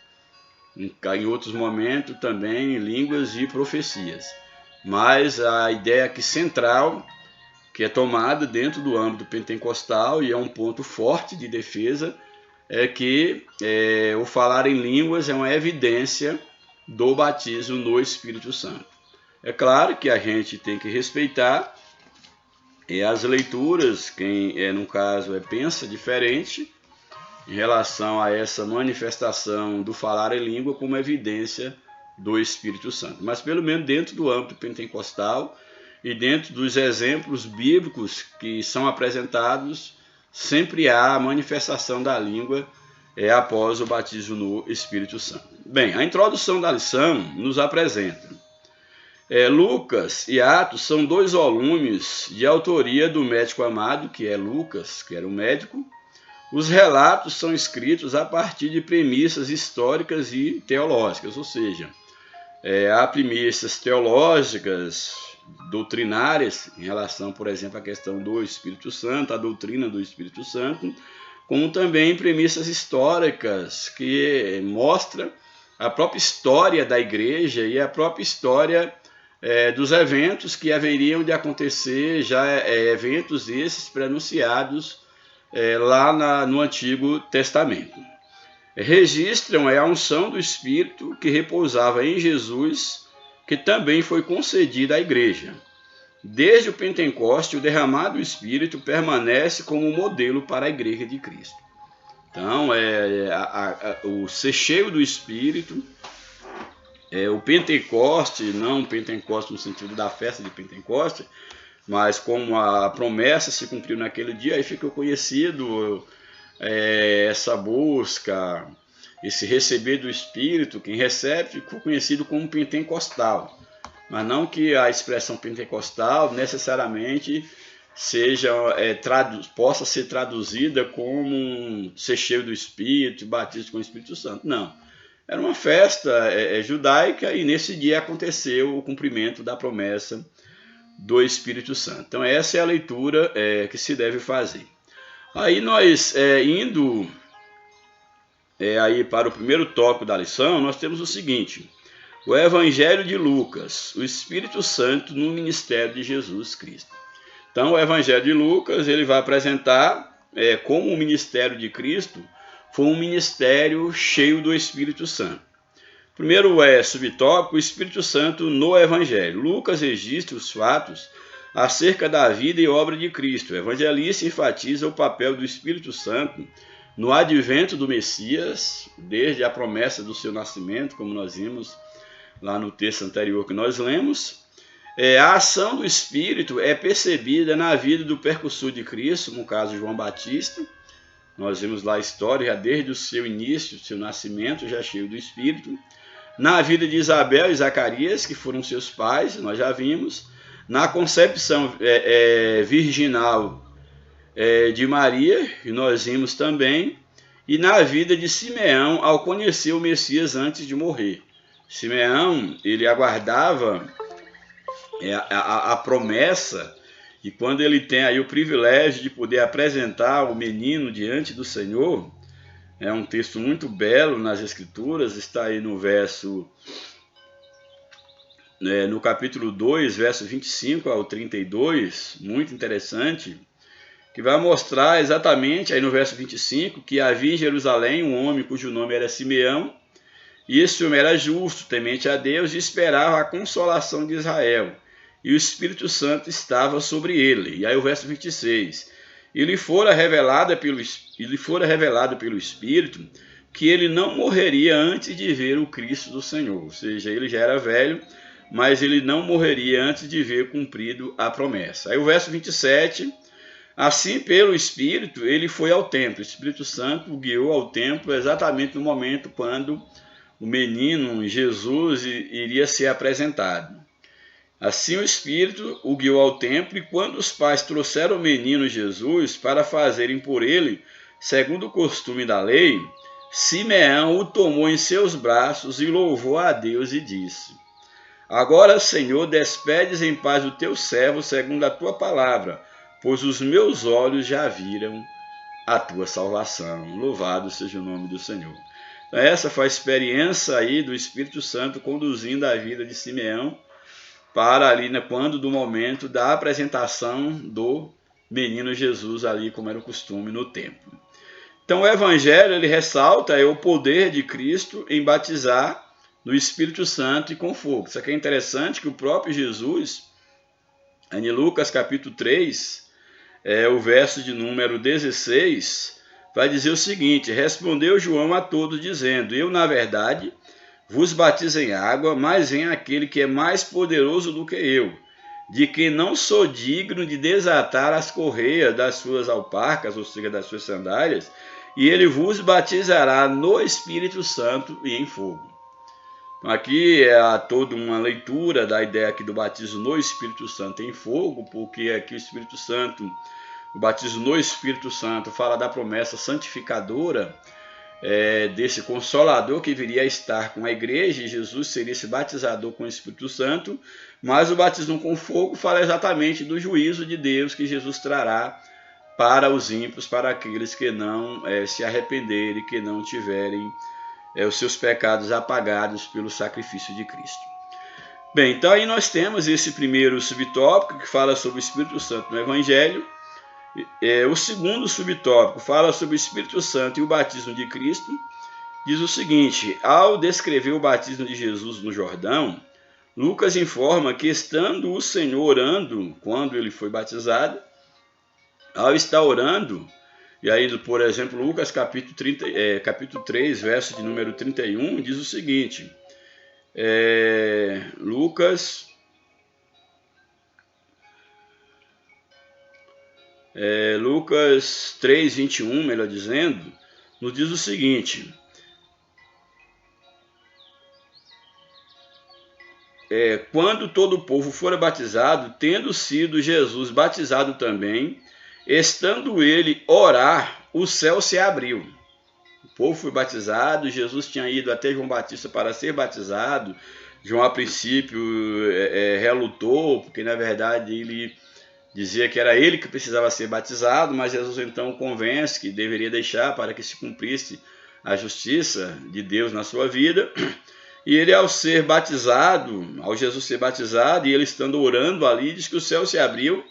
Em outros momentos também em línguas e profecias. Mas a ideia aqui central, que é tomada dentro do âmbito pentecostal e é um ponto forte de defesa, é que o falar em línguas é uma evidência do batismo no Espírito Santo. É claro que a gente tem que respeitar as leituras, quem no caso pensa diferente em relação a essa manifestação do falar em língua como evidência do Espírito Santo. Mas pelo menos dentro do âmbito pentecostal e dentro dos exemplos bíblicos que são apresentados, sempre há a manifestação da língua após o batismo no Espírito Santo. Bem, a introdução da lição nos apresenta Lucas e Atos são 2 volumes de autoria do médico amado, que é Lucas, que era um médico. Os relatos são escritos a partir de premissas históricas e teológicas, ou seja, há premissas teológicas, doutrinárias, em relação, por exemplo, à questão do Espírito Santo, a doutrina do Espírito Santo, como também premissas históricas, que mostra a própria história da igreja e a própria história dos eventos que haveriam de acontecer, já eventos esses preanunciados lá no Antigo Testamento. Registram a unção do Espírito que repousava em Jesus, que também foi concedida à igreja. Desde o Pentecoste, o derramado Espírito permanece como modelo para a igreja de Cristo. Então, o ser cheio do Espírito, o Pentecoste, não o Pentecoste no sentido da festa de Pentecoste, mas como a promessa se cumpriu naquele dia, aí ficou conhecido essa busca, esse receber do Espírito. Quem recebe ficou conhecido como pentecostal, mas não que a expressão pentecostal necessariamente possa ser traduzida como ser cheio do Espírito, batismo com o Espírito Santo. Não. Era uma festa judaica e nesse dia aconteceu o cumprimento da promessa do Espírito Santo. Então essa é a leitura que se deve fazer. Aí nós, indo aí para o primeiro tópico da lição, nós temos o seguinte: o Evangelho de Lucas, o Espírito Santo no ministério de Jesus Cristo. Então o Evangelho de Lucas ele vai apresentar como o ministério de Cristo foi um ministério cheio do Espírito Santo. Primeiro subtópico, o Espírito Santo no Evangelho. Lucas registra os fatos acerca da vida e obra de Cristo. O evangelista enfatiza o papel do Espírito Santo no advento do Messias, desde a promessa do seu nascimento, como nós vimos lá no texto anterior que nós lemos. A ação do Espírito é percebida na vida do precursor de Cristo, no caso João Batista. Nós vimos lá a história, já desde o seu início, seu nascimento, já cheio do Espírito. Na vida de Isabel e Zacarias, que foram seus pais, nós já vimos. Na concepção virginal de Maria, que nós vimos também. E na vida de Simeão, ao conhecer o Messias antes de morrer. Simeão, ele aguardava a promessa E quando ele tem aí o privilégio de poder apresentar o menino diante do Senhor, é um texto muito belo nas Escrituras, está aí no no capítulo 2, verso 25 ao 32, muito interessante, que vai mostrar exatamente, aí no verso 25, que havia em Jerusalém um homem cujo nome era Simeão, e esse homem era justo, temente a Deus, e esperava a consolação de Israel. E o Espírito Santo estava sobre ele. E aí o verso 26. E lhe fora revelado pelo Espírito que ele não morreria antes de ver o Cristo do Senhor. Ou seja, ele já era velho, mas ele não morreria antes de ver cumprido a promessa. Aí o verso 27. Assim, pelo Espírito, ele foi ao templo. O Espírito Santo o guiou ao templo exatamente no momento quando o menino Jesus iria ser apresentado. Assim o Espírito o guiou ao templo, e quando os pais trouxeram o menino Jesus para fazerem por ele, segundo o costume da lei, Simeão o tomou em seus braços e louvou a Deus e disse: Agora, Senhor, despedes em paz o teu servo segundo a tua palavra, pois os meus olhos já viram a tua salvação. Louvado seja o nome do Senhor. Então, essa foi a experiência aí do Espírito Santo conduzindo a vida de Simeão para ali, quando do momento da apresentação do menino Jesus ali, como era o costume no templo. Então o Evangelho ele ressalta o poder de Cristo em batizar no Espírito Santo e com fogo. Isso aqui é interessante que o próprio Jesus, em Lucas capítulo 3, o verso de número 16, vai dizer o seguinte: respondeu João a todos dizendo: eu, na verdade, vos batizo em água, mas vem aquele que é mais poderoso do que eu, de quem não sou digno de desatar as correias das suas alparcas, ou seja, das suas sandálias, e ele vos batizará no Espírito Santo e em fogo. Então, aqui é toda uma leitura da ideia aqui do batismo no Espírito Santo e em fogo, porque aqui o Espírito Santo, o batismo no Espírito Santo fala da promessa santificadora, desse Consolador que viria a estar com a igreja, e Jesus seria esse batizador com o Espírito Santo, mas o batismo com fogo fala exatamente do juízo de Deus que Jesus trará para os ímpios, para aqueles que não se arrependerem, que não tiverem os seus pecados apagados pelo sacrifício de Cristo. Bem, então aí nós temos esse primeiro subtópico que fala sobre o Espírito Santo no Evangelho. O segundo subtópico fala sobre o Espírito Santo e o batismo de Cristo. Diz o seguinte: ao descrever o batismo de Jesus no Jordão, Lucas informa que, estando o Senhor orando quando ele foi batizado, ao estar orando, e aí, por exemplo, Lucas capítulo 3, verso de número 31, diz o seguinte: Lucas 3, 21, melhor dizendo, nos diz o seguinte: quando todo o povo fora batizado, tendo sido Jesus batizado também, estando ele orar, o céu se abriu. O povo foi batizado, Jesus tinha ido até João Batista para ser batizado. João, a princípio, relutou, porque na verdade ele dizia que era ele que precisava ser batizado, mas Jesus então convence que deveria deixar para que se cumprisse a justiça de Deus na sua vida. E ele, ao ser batizado, ao Jesus ser batizado, e ele estando orando ali, diz que o céu se abriu.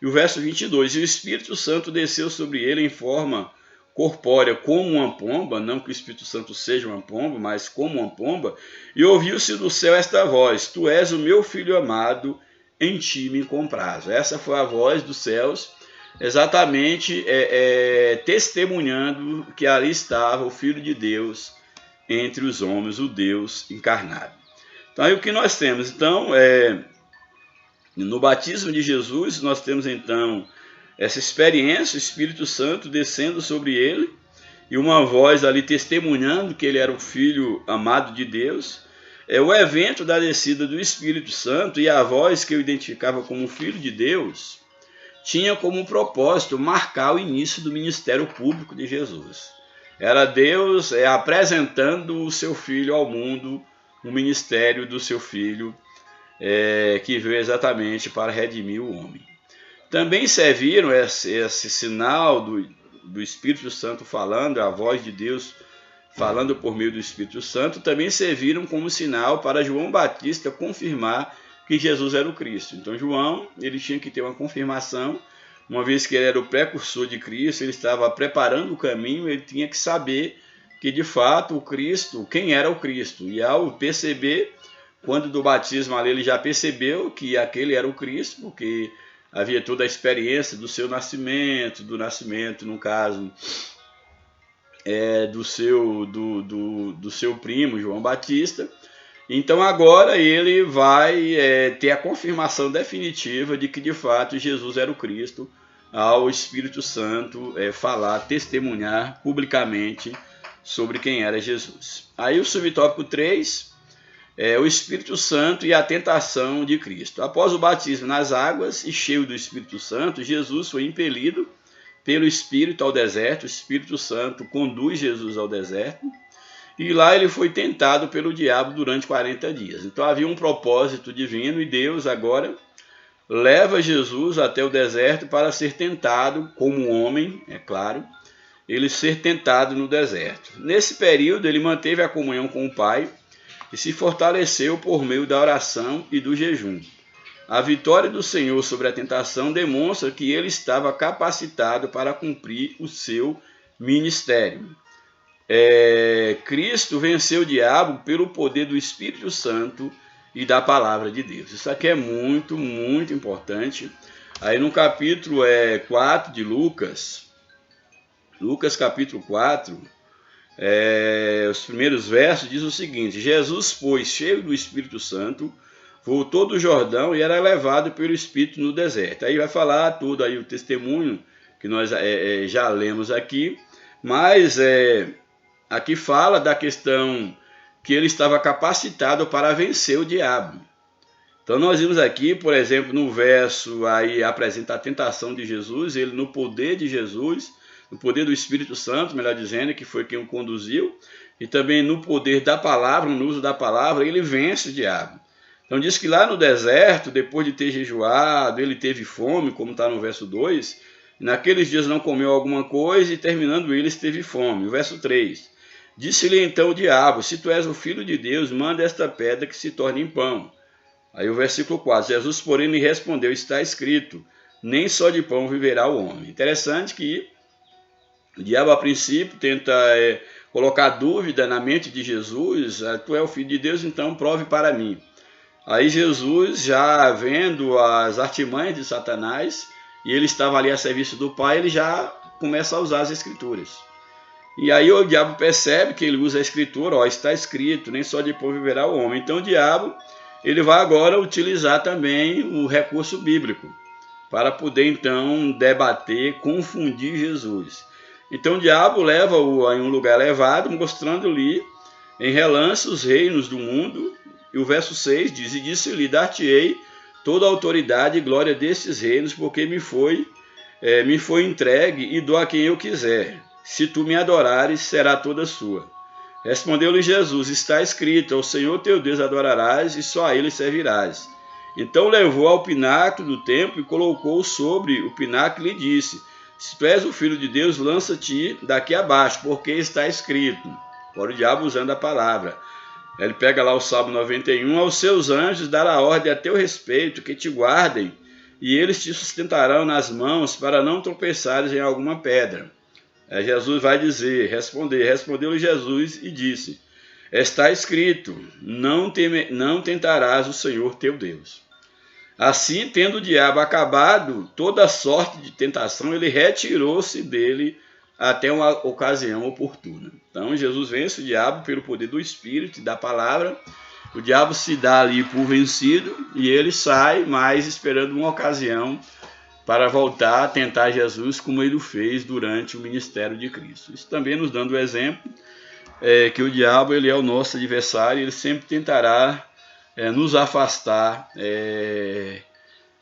E o verso 22, e o Espírito Santo desceu sobre ele em forma corpórea, como uma pomba, não que o Espírito Santo seja uma pomba, mas como uma pomba, e ouviu-se do céu esta voz: Tu és o meu filho amado, em ti me comprazo. Essa foi a voz dos céus, exatamente testemunhando que ali estava o Filho de Deus entre os homens, o Deus encarnado. Então, aí o que nós temos? Então, no batismo de Jesus, nós temos então essa experiência, o Espírito Santo descendo sobre ele, e uma voz ali testemunhando que ele era o Filho amado de Deus. O evento da descida do Espírito Santo e a voz que eu identificava como Filho de Deus tinha como propósito marcar o início do ministério público de Jesus. Era Deus apresentando o seu Filho ao mundo, o ministério do seu Filho, que veio exatamente para redimir o homem. Também serviram esse sinal do Espírito Santo falando, a voz de Deus falando por meio do Espírito Santo, também serviram como sinal para João Batista confirmar que Jesus era o Cristo. Então João, ele tinha que ter uma confirmação, uma vez que ele era o precursor de Cristo, ele estava preparando o caminho, ele tinha que saber que de fato o Cristo, quem era o Cristo. E ao perceber, quando do batismo ali, ele já percebeu que aquele era o Cristo, porque havia toda a experiência do seu nascimento, no caso, do seu primo, João Batista. Então agora ele vai ter a confirmação definitiva de que de fato Jesus era o Cristo, ao Espírito Santo falar, testemunhar publicamente sobre quem era Jesus. Aí o subtópico 3 é o Espírito Santo e a tentação de Cristo. Após o batismo nas águas e cheio do Espírito Santo, Jesus foi impelido pelo Espírito ao deserto. O Espírito Santo conduz Jesus ao deserto. E lá ele foi tentado pelo diabo durante 40 dias. Então havia um propósito divino e Deus agora leva Jesus até o deserto para ser tentado como homem, é claro, ele ser tentado no deserto. Nesse período ele manteve a comunhão com o Pai e se fortaleceu por meio da oração e do jejum. A vitória do Senhor sobre a tentação demonstra que ele estava capacitado para cumprir o seu ministério. Cristo venceu o diabo pelo poder do Espírito Santo e da palavra de Deus. Isso aqui é muito, muito importante. Aí no capítulo 4 de Lucas capítulo 4, os primeiros versos diz o seguinte: Jesus, pois, cheio do Espírito Santo, voltou do Jordão e era levado pelo Espírito no deserto. Aí vai falar tudo aí o testemunho que nós já lemos aqui, mas aqui fala da questão que ele estava capacitado para vencer o diabo. Então nós vimos aqui, por exemplo, no verso aí apresenta a tentação de Jesus, ele no poder de Jesus, no poder do Espírito Santo, melhor dizendo, que foi quem o conduziu, e também no poder da palavra, no uso da palavra, ele vence o diabo. Então diz que lá no deserto, depois de ter jejuado, ele teve fome, como está no verso 2, naqueles dias não comeu alguma coisa e terminando eles teve fome. O verso 3, disse-lhe então o diabo: se tu és o filho de Deus, manda esta pedra que se torne em pão. Aí o versículo 4, Jesus porém lhe respondeu: está escrito, nem só de pão viverá o homem. Interessante que o diabo a princípio tenta colocar dúvida na mente de Jesus: tu és o filho de Deus, então prove para mim. Aí Jesus, já vendo as artimanhas de Satanás, e ele estava ali a serviço do Pai, ele já começa a usar as escrituras. E aí o diabo percebe que ele usa a escritura, está escrito, nem só de pão viverá o homem. Então o diabo, ele vai agora utilizar também o recurso bíblico, para poder então debater, confundir Jesus. Então o diabo leva-o em um lugar elevado, mostrando-lhe em relance os reinos do mundo. E o verso 6 diz: e disse-lhe: dar-te-ei toda a autoridade e glória destes reinos, porque me foi entregue e dou a quem eu quiser. Se tu me adorares, será toda sua. Respondeu-lhe Jesus: está escrito, ao Senhor teu Deus adorarás e só a ele servirás. Então levou ao pináculo do templo e colocou sobre o pináculo e lhe disse: se tu és o filho de Deus, lança-te daqui abaixo, porque está escrito. Agora o diabo usando a palavra. Ele pega lá o Salmo 91, aos seus anjos dará ordem a teu respeito, que te guardem, e eles te sustentarão nas mãos, para não tropeçares em alguma pedra. Aí Jesus vai respondeu-lhe Jesus e disse: está escrito, não tentarás o Senhor teu Deus. Assim, tendo o diabo acabado toda sorte de tentação, ele retirou-se dele até uma ocasião oportuna. Então Jesus vence o diabo pelo poder do Espírito e da palavra. O diabo se dá ali por vencido e ele sai, mas esperando uma ocasião para voltar a tentar Jesus, como ele o fez durante o ministério de Cristo. Isso também nos dando o exemplo que o diabo ele é o nosso adversário, ele sempre tentará nos afastar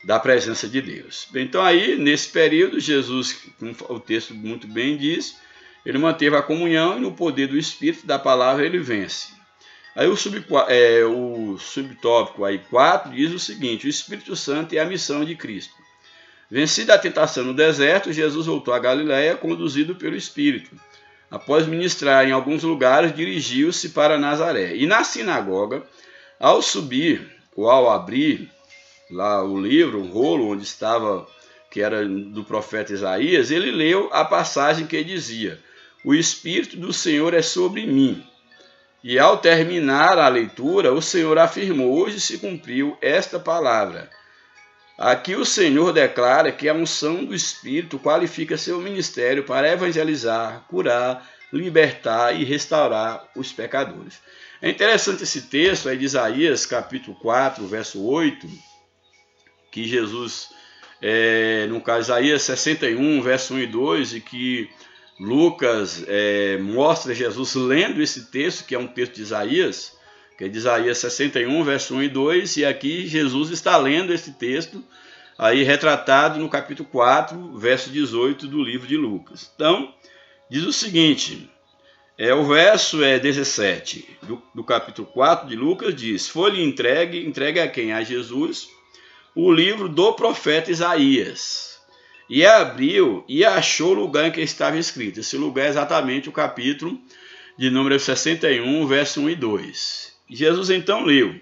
da presença de Deus. Então aí, nesse período, Jesus, como o texto muito bem diz, ele manteve a comunhão e no poder do Espírito da palavra ele vence. Aí o subtópico aí 4 diz o seguinte: o Espírito Santo é a missão de Cristo. Vencida a tentação no deserto, Jesus voltou a Galiléia, conduzido pelo Espírito. Após ministrar em alguns lugares, dirigiu-se para Nazaré. E na sinagoga, ao subir ou ao abrir lá o livro, um rolo onde estava, que era do profeta Isaías, ele leu a passagem que dizia: o Espírito do Senhor é sobre mim. E ao terminar a leitura, o Senhor afirmou: hoje se cumpriu esta palavra. Aqui o Senhor declara que a unção do Espírito qualifica seu ministério para evangelizar, curar, libertar e restaurar os pecadores. É interessante esse texto aí de Isaías, capítulo 4, verso 8, que Jesus, no caso Isaías 61, verso 1 e 2, e que Lucas mostra Jesus lendo esse texto, que é um texto de Isaías, que é de Isaías 61, verso 1 e 2, e aqui Jesus está lendo esse texto, aí retratado no capítulo 4, verso 18 do livro de Lucas. Então, diz o seguinte, o verso 17 do capítulo 4 de Lucas diz: foi-lhe entregue a quem? A Jesus, o livro do profeta Isaías. E abriu e achou o lugar em que estava escrito. Esse lugar é exatamente o capítulo de número 61, verso 1 e 2. Jesus então leu: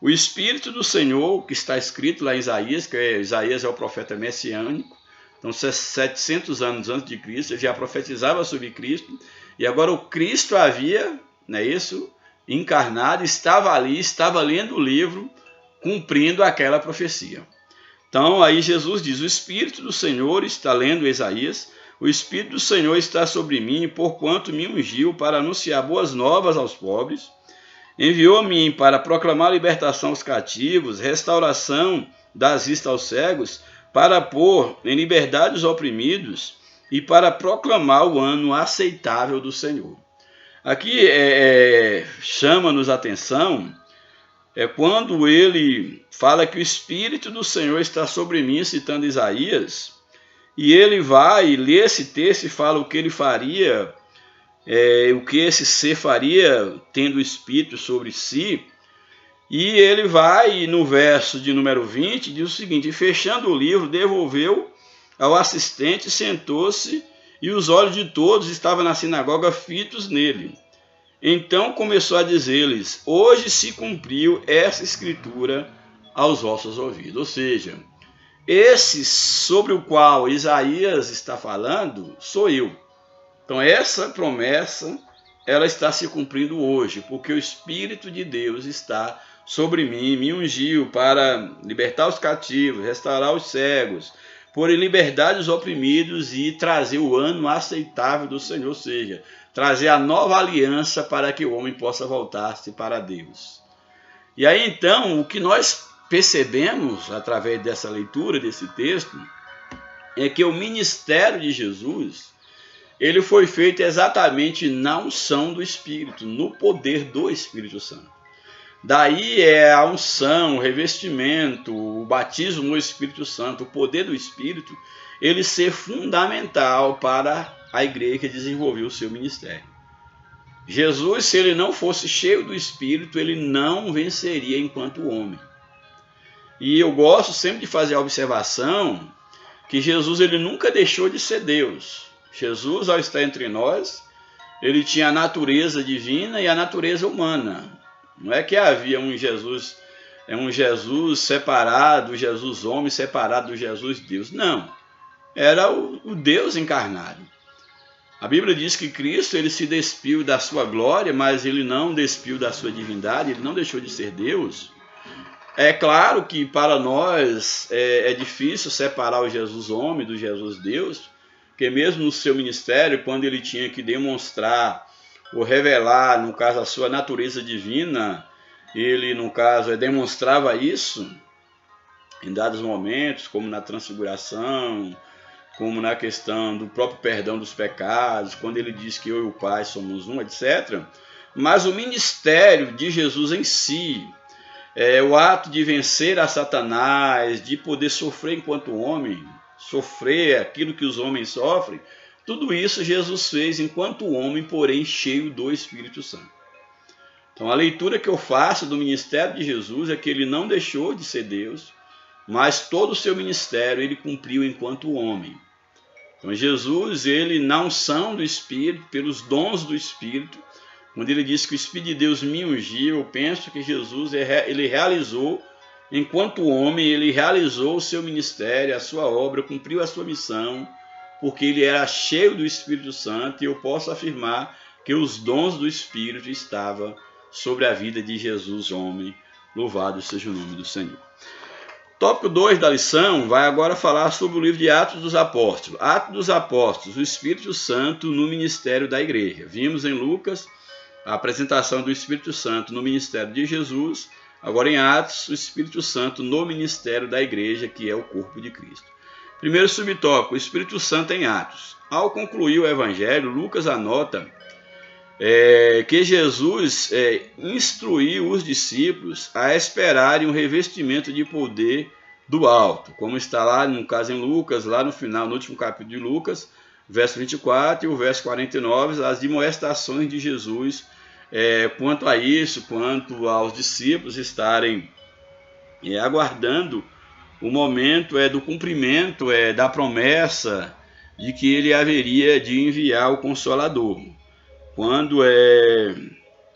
o Espírito do Senhor, que está escrito lá em Isaías, Isaías é o profeta messiânico, então 700 anos antes de Cristo, ele já profetizava sobre Cristo, e agora o Cristo havia, encarnado, estava ali, estava lendo o livro, cumprindo aquela profecia. Então aí Jesus diz: o Espírito do Senhor está lendo Isaías, o Espírito do Senhor está sobre mim, porquanto me ungiu para anunciar boas novas aos pobres, enviou-me para proclamar libertação aos cativos, restauração das vistas aos cegos, para pôr em liberdade os oprimidos e para proclamar o ano aceitável do Senhor. Aqui chama-nos a atenção quando ele fala que o Espírito do Senhor está sobre mim, citando Isaías, e ele vai e lê esse texto e fala o que ele faria, o que esse ser faria tendo o Espírito sobre si, e ele vai, no verso de número 20, diz o seguinte: e fechando o livro, devolveu ao assistente, sentou-se, e os olhos de todos estavam na sinagoga fitos nele. Então começou a dizer-lhes: hoje se cumpriu essa escritura aos vossos ouvidos. Ou seja, esse sobre o qual Isaías está falando sou eu. Então essa promessa, ela está se cumprindo hoje, porque o Espírito de Deus está sobre mim, me ungiu para libertar os cativos, restaurar os cegos, pôr em liberdade os oprimidos e trazer o ano aceitável do Senhor, ou seja, trazer a nova aliança para que o homem possa voltar-se para Deus. E aí então, o que nós percebemos através dessa leitura desse texto é que o ministério de Jesus, ele foi feito exatamente na unção do Espírito, no poder do Espírito Santo. Daí a unção, o revestimento, o batismo no Espírito Santo, o poder do Espírito, ele ser fundamental para a igreja desenvolver o seu ministério. Jesus, se ele não fosse cheio do Espírito, ele não venceria enquanto homem. E eu gosto sempre de fazer a observação que Jesus, ele nunca deixou de ser Deus. Jesus, ao estar entre nós, ele tinha a natureza divina e a natureza humana. Não é que havia um Jesus separado, o Jesus homem separado do Jesus Deus. Não, era o Deus encarnado. A Bíblia diz que Cristo, ele se despiu da sua glória, mas ele não despiu da sua divindade, ele não deixou de ser Deus. É claro que para nós é difícil separar o Jesus homem do Jesus Deus, porque mesmo no seu ministério, quando ele tinha que demonstrar ou revelar, no caso, a sua natureza divina, ele, no caso, demonstrava isso em dados momentos, como na transfiguração, como na questão do próprio perdão dos pecados, quando ele diz que eu e o Pai somos um, etc. Mas o ministério de Jesus em si, o ato de vencer a Satanás, de poder sofrer enquanto homem, sofrer aquilo que os homens sofrem, tudo isso Jesus fez enquanto homem, porém cheio do Espírito Santo. Então a leitura que eu faço do ministério de Jesus é que ele não deixou de ser Deus, mas todo o seu ministério ele cumpriu enquanto homem. Então Jesus, ele na unção do Espírito, pelos dons do Espírito, quando ele diz que o Espírito de Deus me ungiu, eu penso que Jesus, ele realizou, enquanto homem, ele realizou o seu ministério, a sua obra, cumpriu a sua missão, porque ele era cheio do Espírito Santo, e eu posso afirmar que os dons do Espírito estavam sobre a vida de Jesus, homem. Louvado seja o nome do Senhor. Tópico 2 da lição vai agora falar sobre o livro de Atos dos Apóstolos. Atos dos Apóstolos, o Espírito Santo no ministério da igreja. Vimos em Lucas a apresentação do Espírito Santo no ministério de Jesus. Agora em Atos, o Espírito Santo no ministério da igreja, que é o corpo de Cristo. Primeiro subtópico, o Espírito Santo em Atos. Ao concluir o Evangelho, Lucas anota que Jesus instruiu os discípulos a esperarem um revestimento de poder do alto, como está lá no caso em Lucas, lá no final, no último capítulo de Lucas, verso 24 e o verso 49, as demonstrações de Jesus quanto a isso, quanto aos discípulos estarem aguardando o momento do cumprimento da promessa de que ele haveria de enviar o Consolador. Quando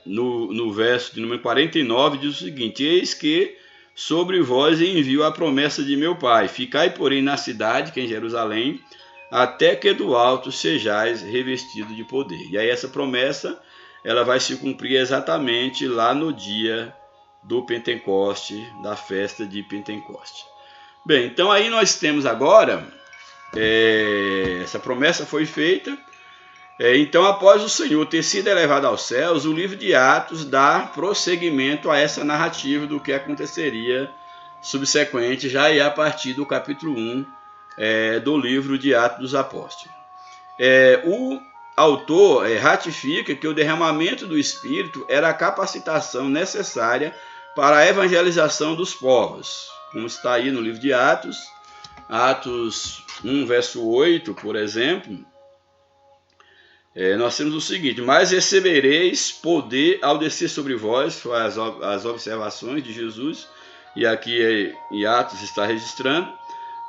no verso de número 49 diz o seguinte: eis que sobre vós envio a promessa de meu Pai, ficai porém na cidade, que é em Jerusalém, até que do alto sejais revestido de poder. E aí essa promessa ela vai se cumprir exatamente lá no dia do Pentecoste, da festa de Pentecoste. Bem, então aí nós temos agora, essa promessa foi feita. Então, após o Senhor ter sido elevado aos céus, o livro de Atos dá prosseguimento a essa narrativa do que aconteceria subsequente, já a partir do capítulo 1 do livro de Atos dos Apóstolos. O autor ratifica que o derramamento do Espírito era a capacitação necessária para a evangelização dos povos, como está aí no livro de Atos, Atos 1, verso 8, por exemplo. Nós temos o seguinte: mas recebereis poder ao descer sobre vós, as observações de Jesus, e aqui em Atos está registrando,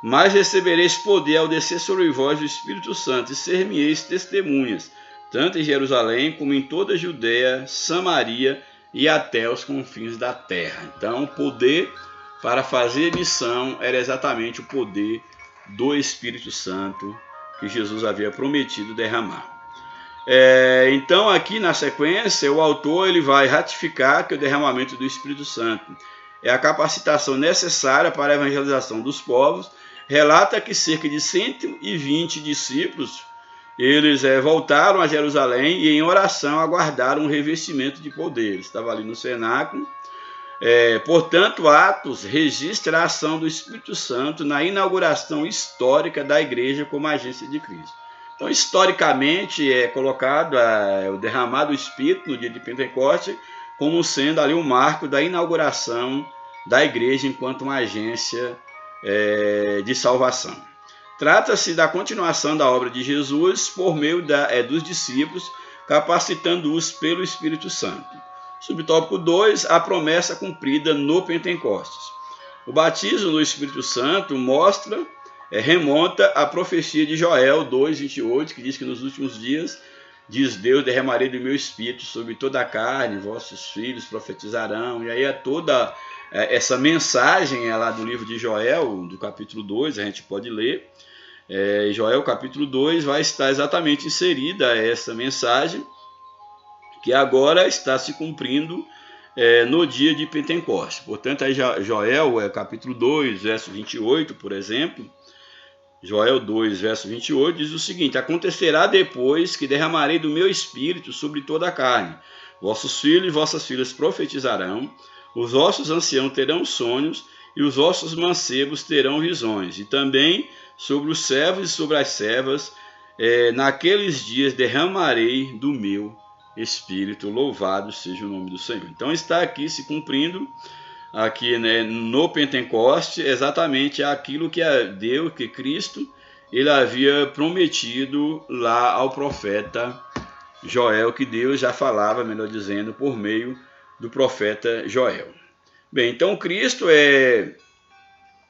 mas recebereis poder ao descer sobre vós o Espírito Santo, e ser-me-eis testemunhas, tanto em Jerusalém como em toda a Judeia, Samaria e até os confins da terra. Então, o poder para fazer missão era exatamente o poder do Espírito Santo que Jesus havia prometido derramar. Então aqui na sequência o autor ele vai ratificar que o derramamento do Espírito Santo é a capacitação necessária para a evangelização dos povos. Relata que cerca de 120 discípulos eles voltaram a Jerusalém e em oração aguardaram um revestimento de poder. Estava ali no cenáculo. Portanto, Atos registra a ação do Espírito Santo na inauguração histórica da igreja como agência de Cristo. Então, historicamente, é colocado o derramado do Espírito no dia de Pentecoste como sendo ali um marco da inauguração da igreja enquanto uma agência de salvação. Trata-se da continuação da obra de Jesus por meio dos discípulos, capacitando-os pelo Espírito Santo. Subtópico 2, a promessa cumprida no Pentecostes. O batismo no Espírito Santo remonta à profecia de Joel 2:28, que diz que nos últimos dias, diz Deus, derramarei do meu Espírito sobre toda a carne, vossos filhos profetizarão. E aí toda essa mensagem lá do livro de Joel, do capítulo 2, a gente pode ler. Joel capítulo 2 vai estar exatamente inserida essa mensagem, que agora está se cumprindo no dia de Pentecostes. Portanto, aí Joel capítulo 2, verso 28, por exemplo, Joel 2, verso 28, diz o seguinte: acontecerá depois que derramarei do meu Espírito sobre toda a carne. Vossos filhos e vossas filhas profetizarão, os vossos anciãos terão sonhos, e os vossos mancebos terão visões. E também sobre os servos e sobre as servas, naqueles dias derramarei do meu Espírito. Louvado seja o nome do Senhor. Então está aqui se cumprindo aqui, no Pentecoste, exatamente aquilo que Deus, que Cristo, ele havia prometido lá ao profeta Joel, que Deus já falava, melhor dizendo, por meio do profeta Joel. Bem, então Cristo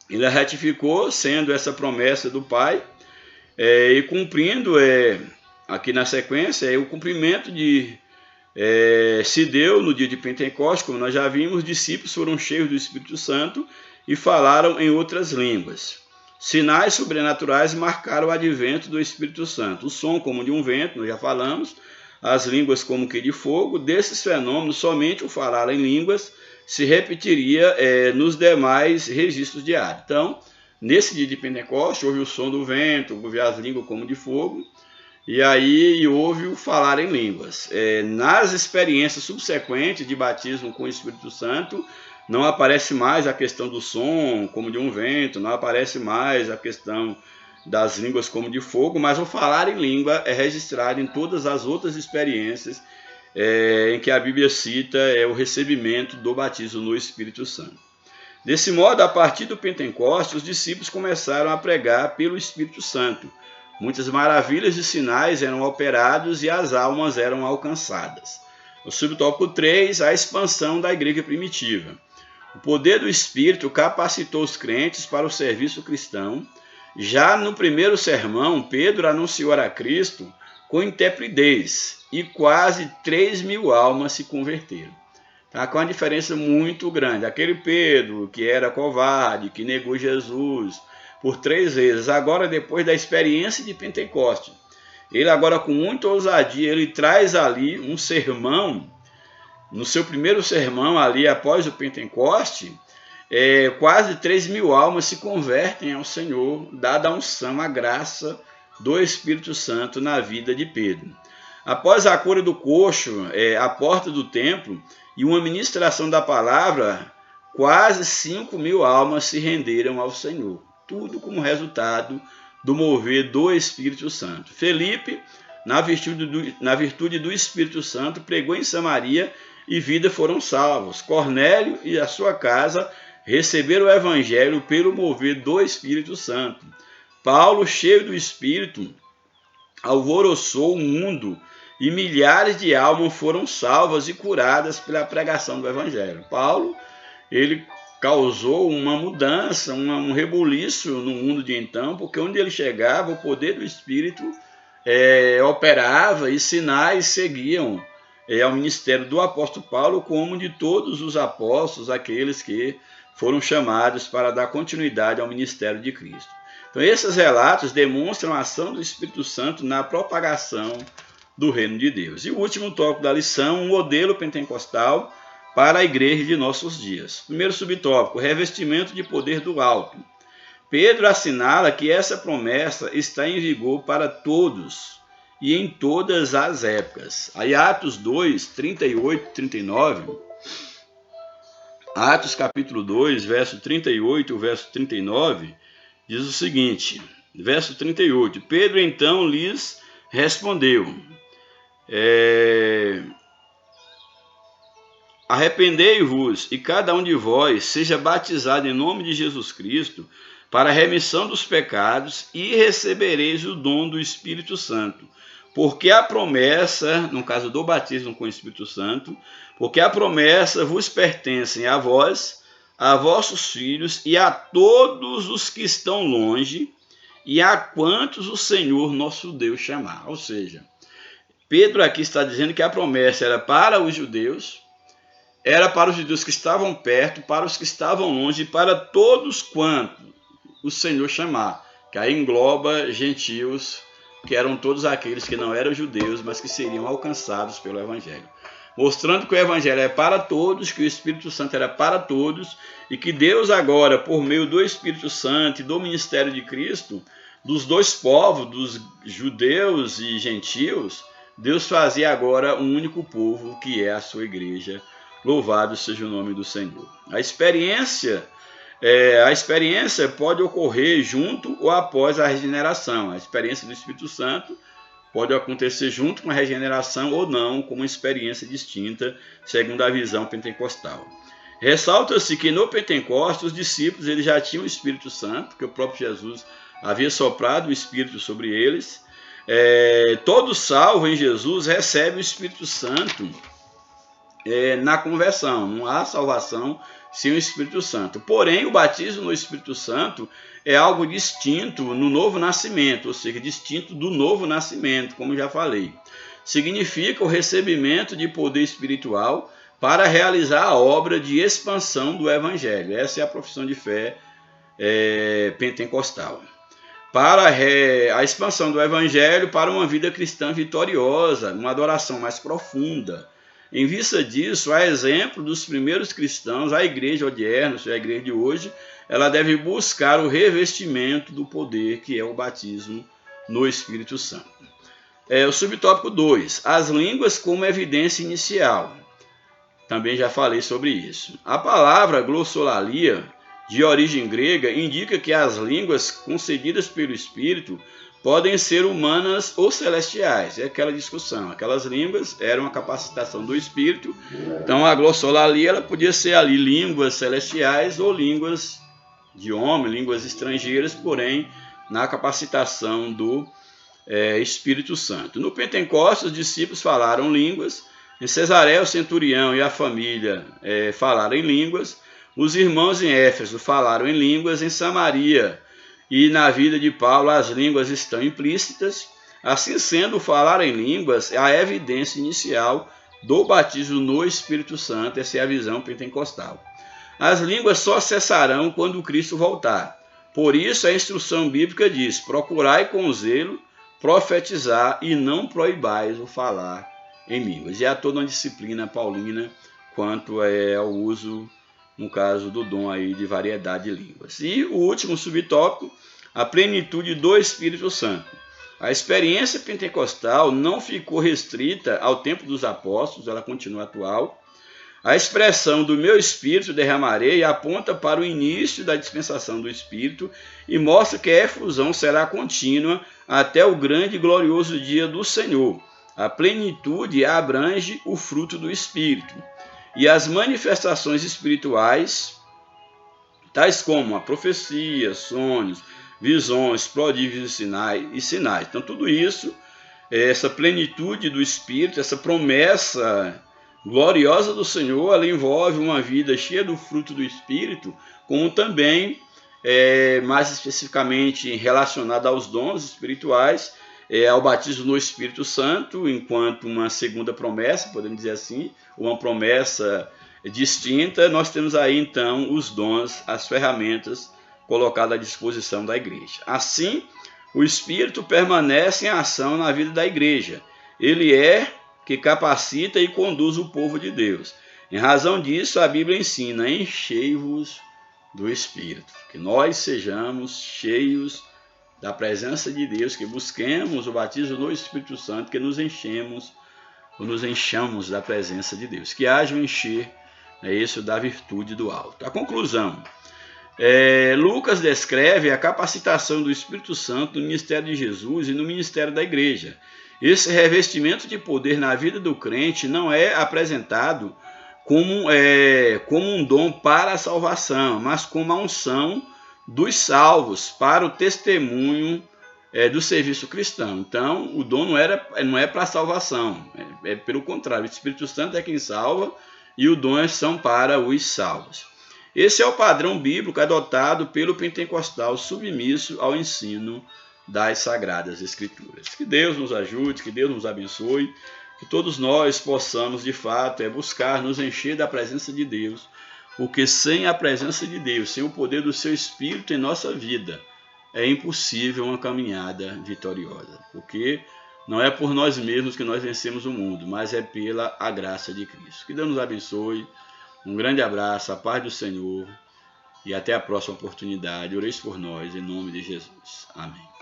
ele ratificou, sendo essa promessa do Pai, e cumprindo, aqui na sequência, o cumprimento se deu no dia de Pentecostes, como nós já vimos, os discípulos foram cheios do Espírito Santo e falaram em outras línguas. Sinais sobrenaturais marcaram o advento do Espírito Santo. O som como de um vento, nós já falamos, as línguas como que de fogo. Desses fenômenos, somente o falar em línguas se repetiria nos demais registros diários. Então, nesse dia de Pentecostes, houve o som do vento, houve as línguas como de fogo, e aí houve o falar em línguas. Nas experiências subsequentes de batismo com o Espírito Santo, não aparece mais a questão do som como de um vento, não aparece mais a questão das línguas como de fogo, mas o falar em língua é registrado em todas as outras experiências em que a Bíblia cita o recebimento do batismo no Espírito Santo. Desse modo, a partir do Pentecostes, os discípulos começaram a pregar pelo Espírito Santo. Muitas maravilhas e sinais eram operados e as almas eram alcançadas. No subtópico 3, a expansão da igreja primitiva. O poder do Espírito capacitou os crentes para o serviço cristão. Já no primeiro sermão, Pedro anunciou a Cristo com intrepidez e quase 3.000 almas se converteram. Tá? Com uma diferença muito grande. Aquele Pedro que era covarde, que negou Jesus por 3 vezes, agora depois da experiência de Pentecostes, ele agora com muita ousadia, ele traz ali um sermão. No seu primeiro sermão, ali após o Pentecoste, quase 3.000 almas se convertem ao Senhor, dada a unção, a graça do Espírito Santo na vida de Pedro. Após a cura do coxo, à porta do templo, e uma ministração da palavra, quase 5.000 almas se renderam ao Senhor. Tudo como resultado do mover do Espírito Santo. Felipe, na virtude do Espírito Santo, pregou em Samaria e vidas foram salvos. Cornélio e a sua casa receberam o Evangelho pelo mover do Espírito Santo. Paulo, cheio do Espírito, alvoroçou o mundo e milhares de almas foram salvas e curadas pela pregação do Evangelho. Paulo, ele causou uma mudança, um rebuliço no mundo de então, porque onde ele chegava, o poder do Espírito operava e sinais seguiam ao ministério do apóstolo Paulo, como de todos os apóstolos, aqueles que foram chamados para dar continuidade ao ministério de Cristo. Então, esses relatos demonstram a ação do Espírito Santo na propagação do reino de Deus. E o último tópico da lição, um modelo pentecostal para a igreja de nossos dias. Primeiro subtópico, revestimento de poder do alto. Pedro assinala que essa promessa está em vigor para todos e em todas as épocas. Aí Atos 2, 38 e 39, Atos capítulo 2, verso 38 e verso 39, diz o seguinte, verso 38, Pedro então lhes respondeu, arrependei-vos e cada um de vós seja batizado em nome de Jesus Cristo para a remissão dos pecados e recebereis o dom do Espírito Santo. Porque a promessa, no caso do batismo com o Espírito Santo, porque a promessa vos pertence a vós, a vossos filhos e a todos os que estão longe e a quantos o Senhor nosso Deus chamar. Ou seja, Pedro aqui está dizendo que a promessa era para os judeus, era para os judeus que estavam perto, para os que estavam longe e para todos quantos o Senhor chamar, que aí engloba gentios, que eram todos aqueles que não eram judeus, mas que seriam alcançados pelo Evangelho. Mostrando que o Evangelho é para todos, que o Espírito Santo era para todos, e que Deus agora, por meio do Espírito Santo e do ministério de Cristo, dos dois povos, dos judeus e gentios, Deus fazia agora um único povo, que é a sua igreja. Louvado seja o nome do Senhor. A experiência pode ocorrer junto ou após a regeneração. A experiência do Espírito Santo pode acontecer junto com a regeneração ou não, como uma experiência distinta, segundo a visão pentecostal. Ressalta-se que no Pentecostes os discípulos eles já tinham o Espírito Santo, porque o próprio Jesus havia soprado o Espírito sobre eles. Todo salvo em Jesus recebe o Espírito Santo na conversão. Não há salvação sem o Espírito Santo. Porém, o batismo no Espírito Santo é algo distinto no novo nascimento, ou seja, distinto do novo nascimento, como já falei. Significa o recebimento de poder espiritual para realizar a obra de expansão do Evangelho. Essa é a profissão de fé pentecostal. Para a expansão do Evangelho para uma vida cristã vitoriosa, uma adoração mais profunda. Em vista disso, a exemplo dos primeiros cristãos, a igreja odierna, a igreja de hoje, ela deve buscar o revestimento do poder que é o batismo no Espírito Santo. O subtópico 2, as línguas como evidência inicial. Também já falei sobre isso. A palavra glossolalia, de origem grega, indica que as línguas concedidas pelo Espírito podem ser humanas ou celestiais. É aquela discussão. Aquelas línguas eram a capacitação do Espírito. Então a glossolalia ela podia ser ali línguas celestiais ou línguas de homem, línguas estrangeiras, porém na capacitação do Espírito Santo. No Pentecostes, os discípulos falaram línguas. Em Cesareia, o centurião e a família falaram em línguas. Os irmãos em Éfeso falaram em línguas. Em Samaria e na vida de Paulo, as línguas estão implícitas. Assim sendo, falar em línguas é a evidência inicial do batismo no Espírito Santo. Essa é a visão pentecostal. As línguas só cessarão quando Cristo voltar. Por isso, a instrução bíblica diz: procurai com zelo profetizar e não proibais o falar em línguas. E há toda uma disciplina paulina quanto ao uso, no caso do dom aí de variedade de línguas. E o último subtópico, a plenitude do Espírito Santo. A experiência pentecostal não ficou restrita ao tempo dos apóstolos, ela continua atual. A expressão do meu Espírito derramarei aponta para o início da dispensação do Espírito e mostra que a efusão será contínua até o grande e glorioso dia do Senhor. A plenitude abrange o fruto do Espírito. E as manifestações espirituais, tais como a profecia, sonhos, visões, prodígios e sinais. Então, tudo isso, essa plenitude do Espírito, essa promessa gloriosa do Senhor, ela envolve uma vida cheia do fruto do Espírito, como também, mais especificamente relacionada aos dons espirituais, ao batismo no Espírito Santo, enquanto uma segunda promessa, podemos dizer assim, uma promessa distinta. Nós temos aí então os dons, as ferramentas colocadas à disposição da igreja. Assim, o Espírito permanece em ação na vida da igreja. Ele é que capacita e conduz o povo de Deus. Em razão disso, a Bíblia ensina: enchei-vos do Espírito, que nós sejamos cheios da presença de Deus, que busquemos o batismo no Espírito Santo, que nos enchamos da presença de Deus, que haja um encher, isso da virtude do alto. A conclusão, Lucas descreve a capacitação do Espírito Santo no ministério de Jesus e no ministério da igreja. Esse revestimento de poder na vida do crente não é apresentado como um dom para a salvação, mas como a unção dos salvos para o testemunho do serviço cristão. Então, o dom não é para a salvação, pelo contrário, o Espírito Santo é quem salva e os dons são para os salvos. Esse é o padrão bíblico adotado pelo pentecostal submisso ao ensino das Sagradas Escrituras. Que Deus nos ajude, que Deus nos abençoe, que todos nós possamos, de fato, buscar nos encher da presença de Deus, porque sem a presença de Deus, sem o poder do seu Espírito em nossa vida, é impossível uma caminhada vitoriosa, porque não é por nós mesmos que nós vencemos o mundo, mas é pela a graça de Cristo. Que Deus nos abençoe, um grande abraço, a paz do Senhor e até a próxima oportunidade. Oreis por nós, em nome de Jesus. Amém.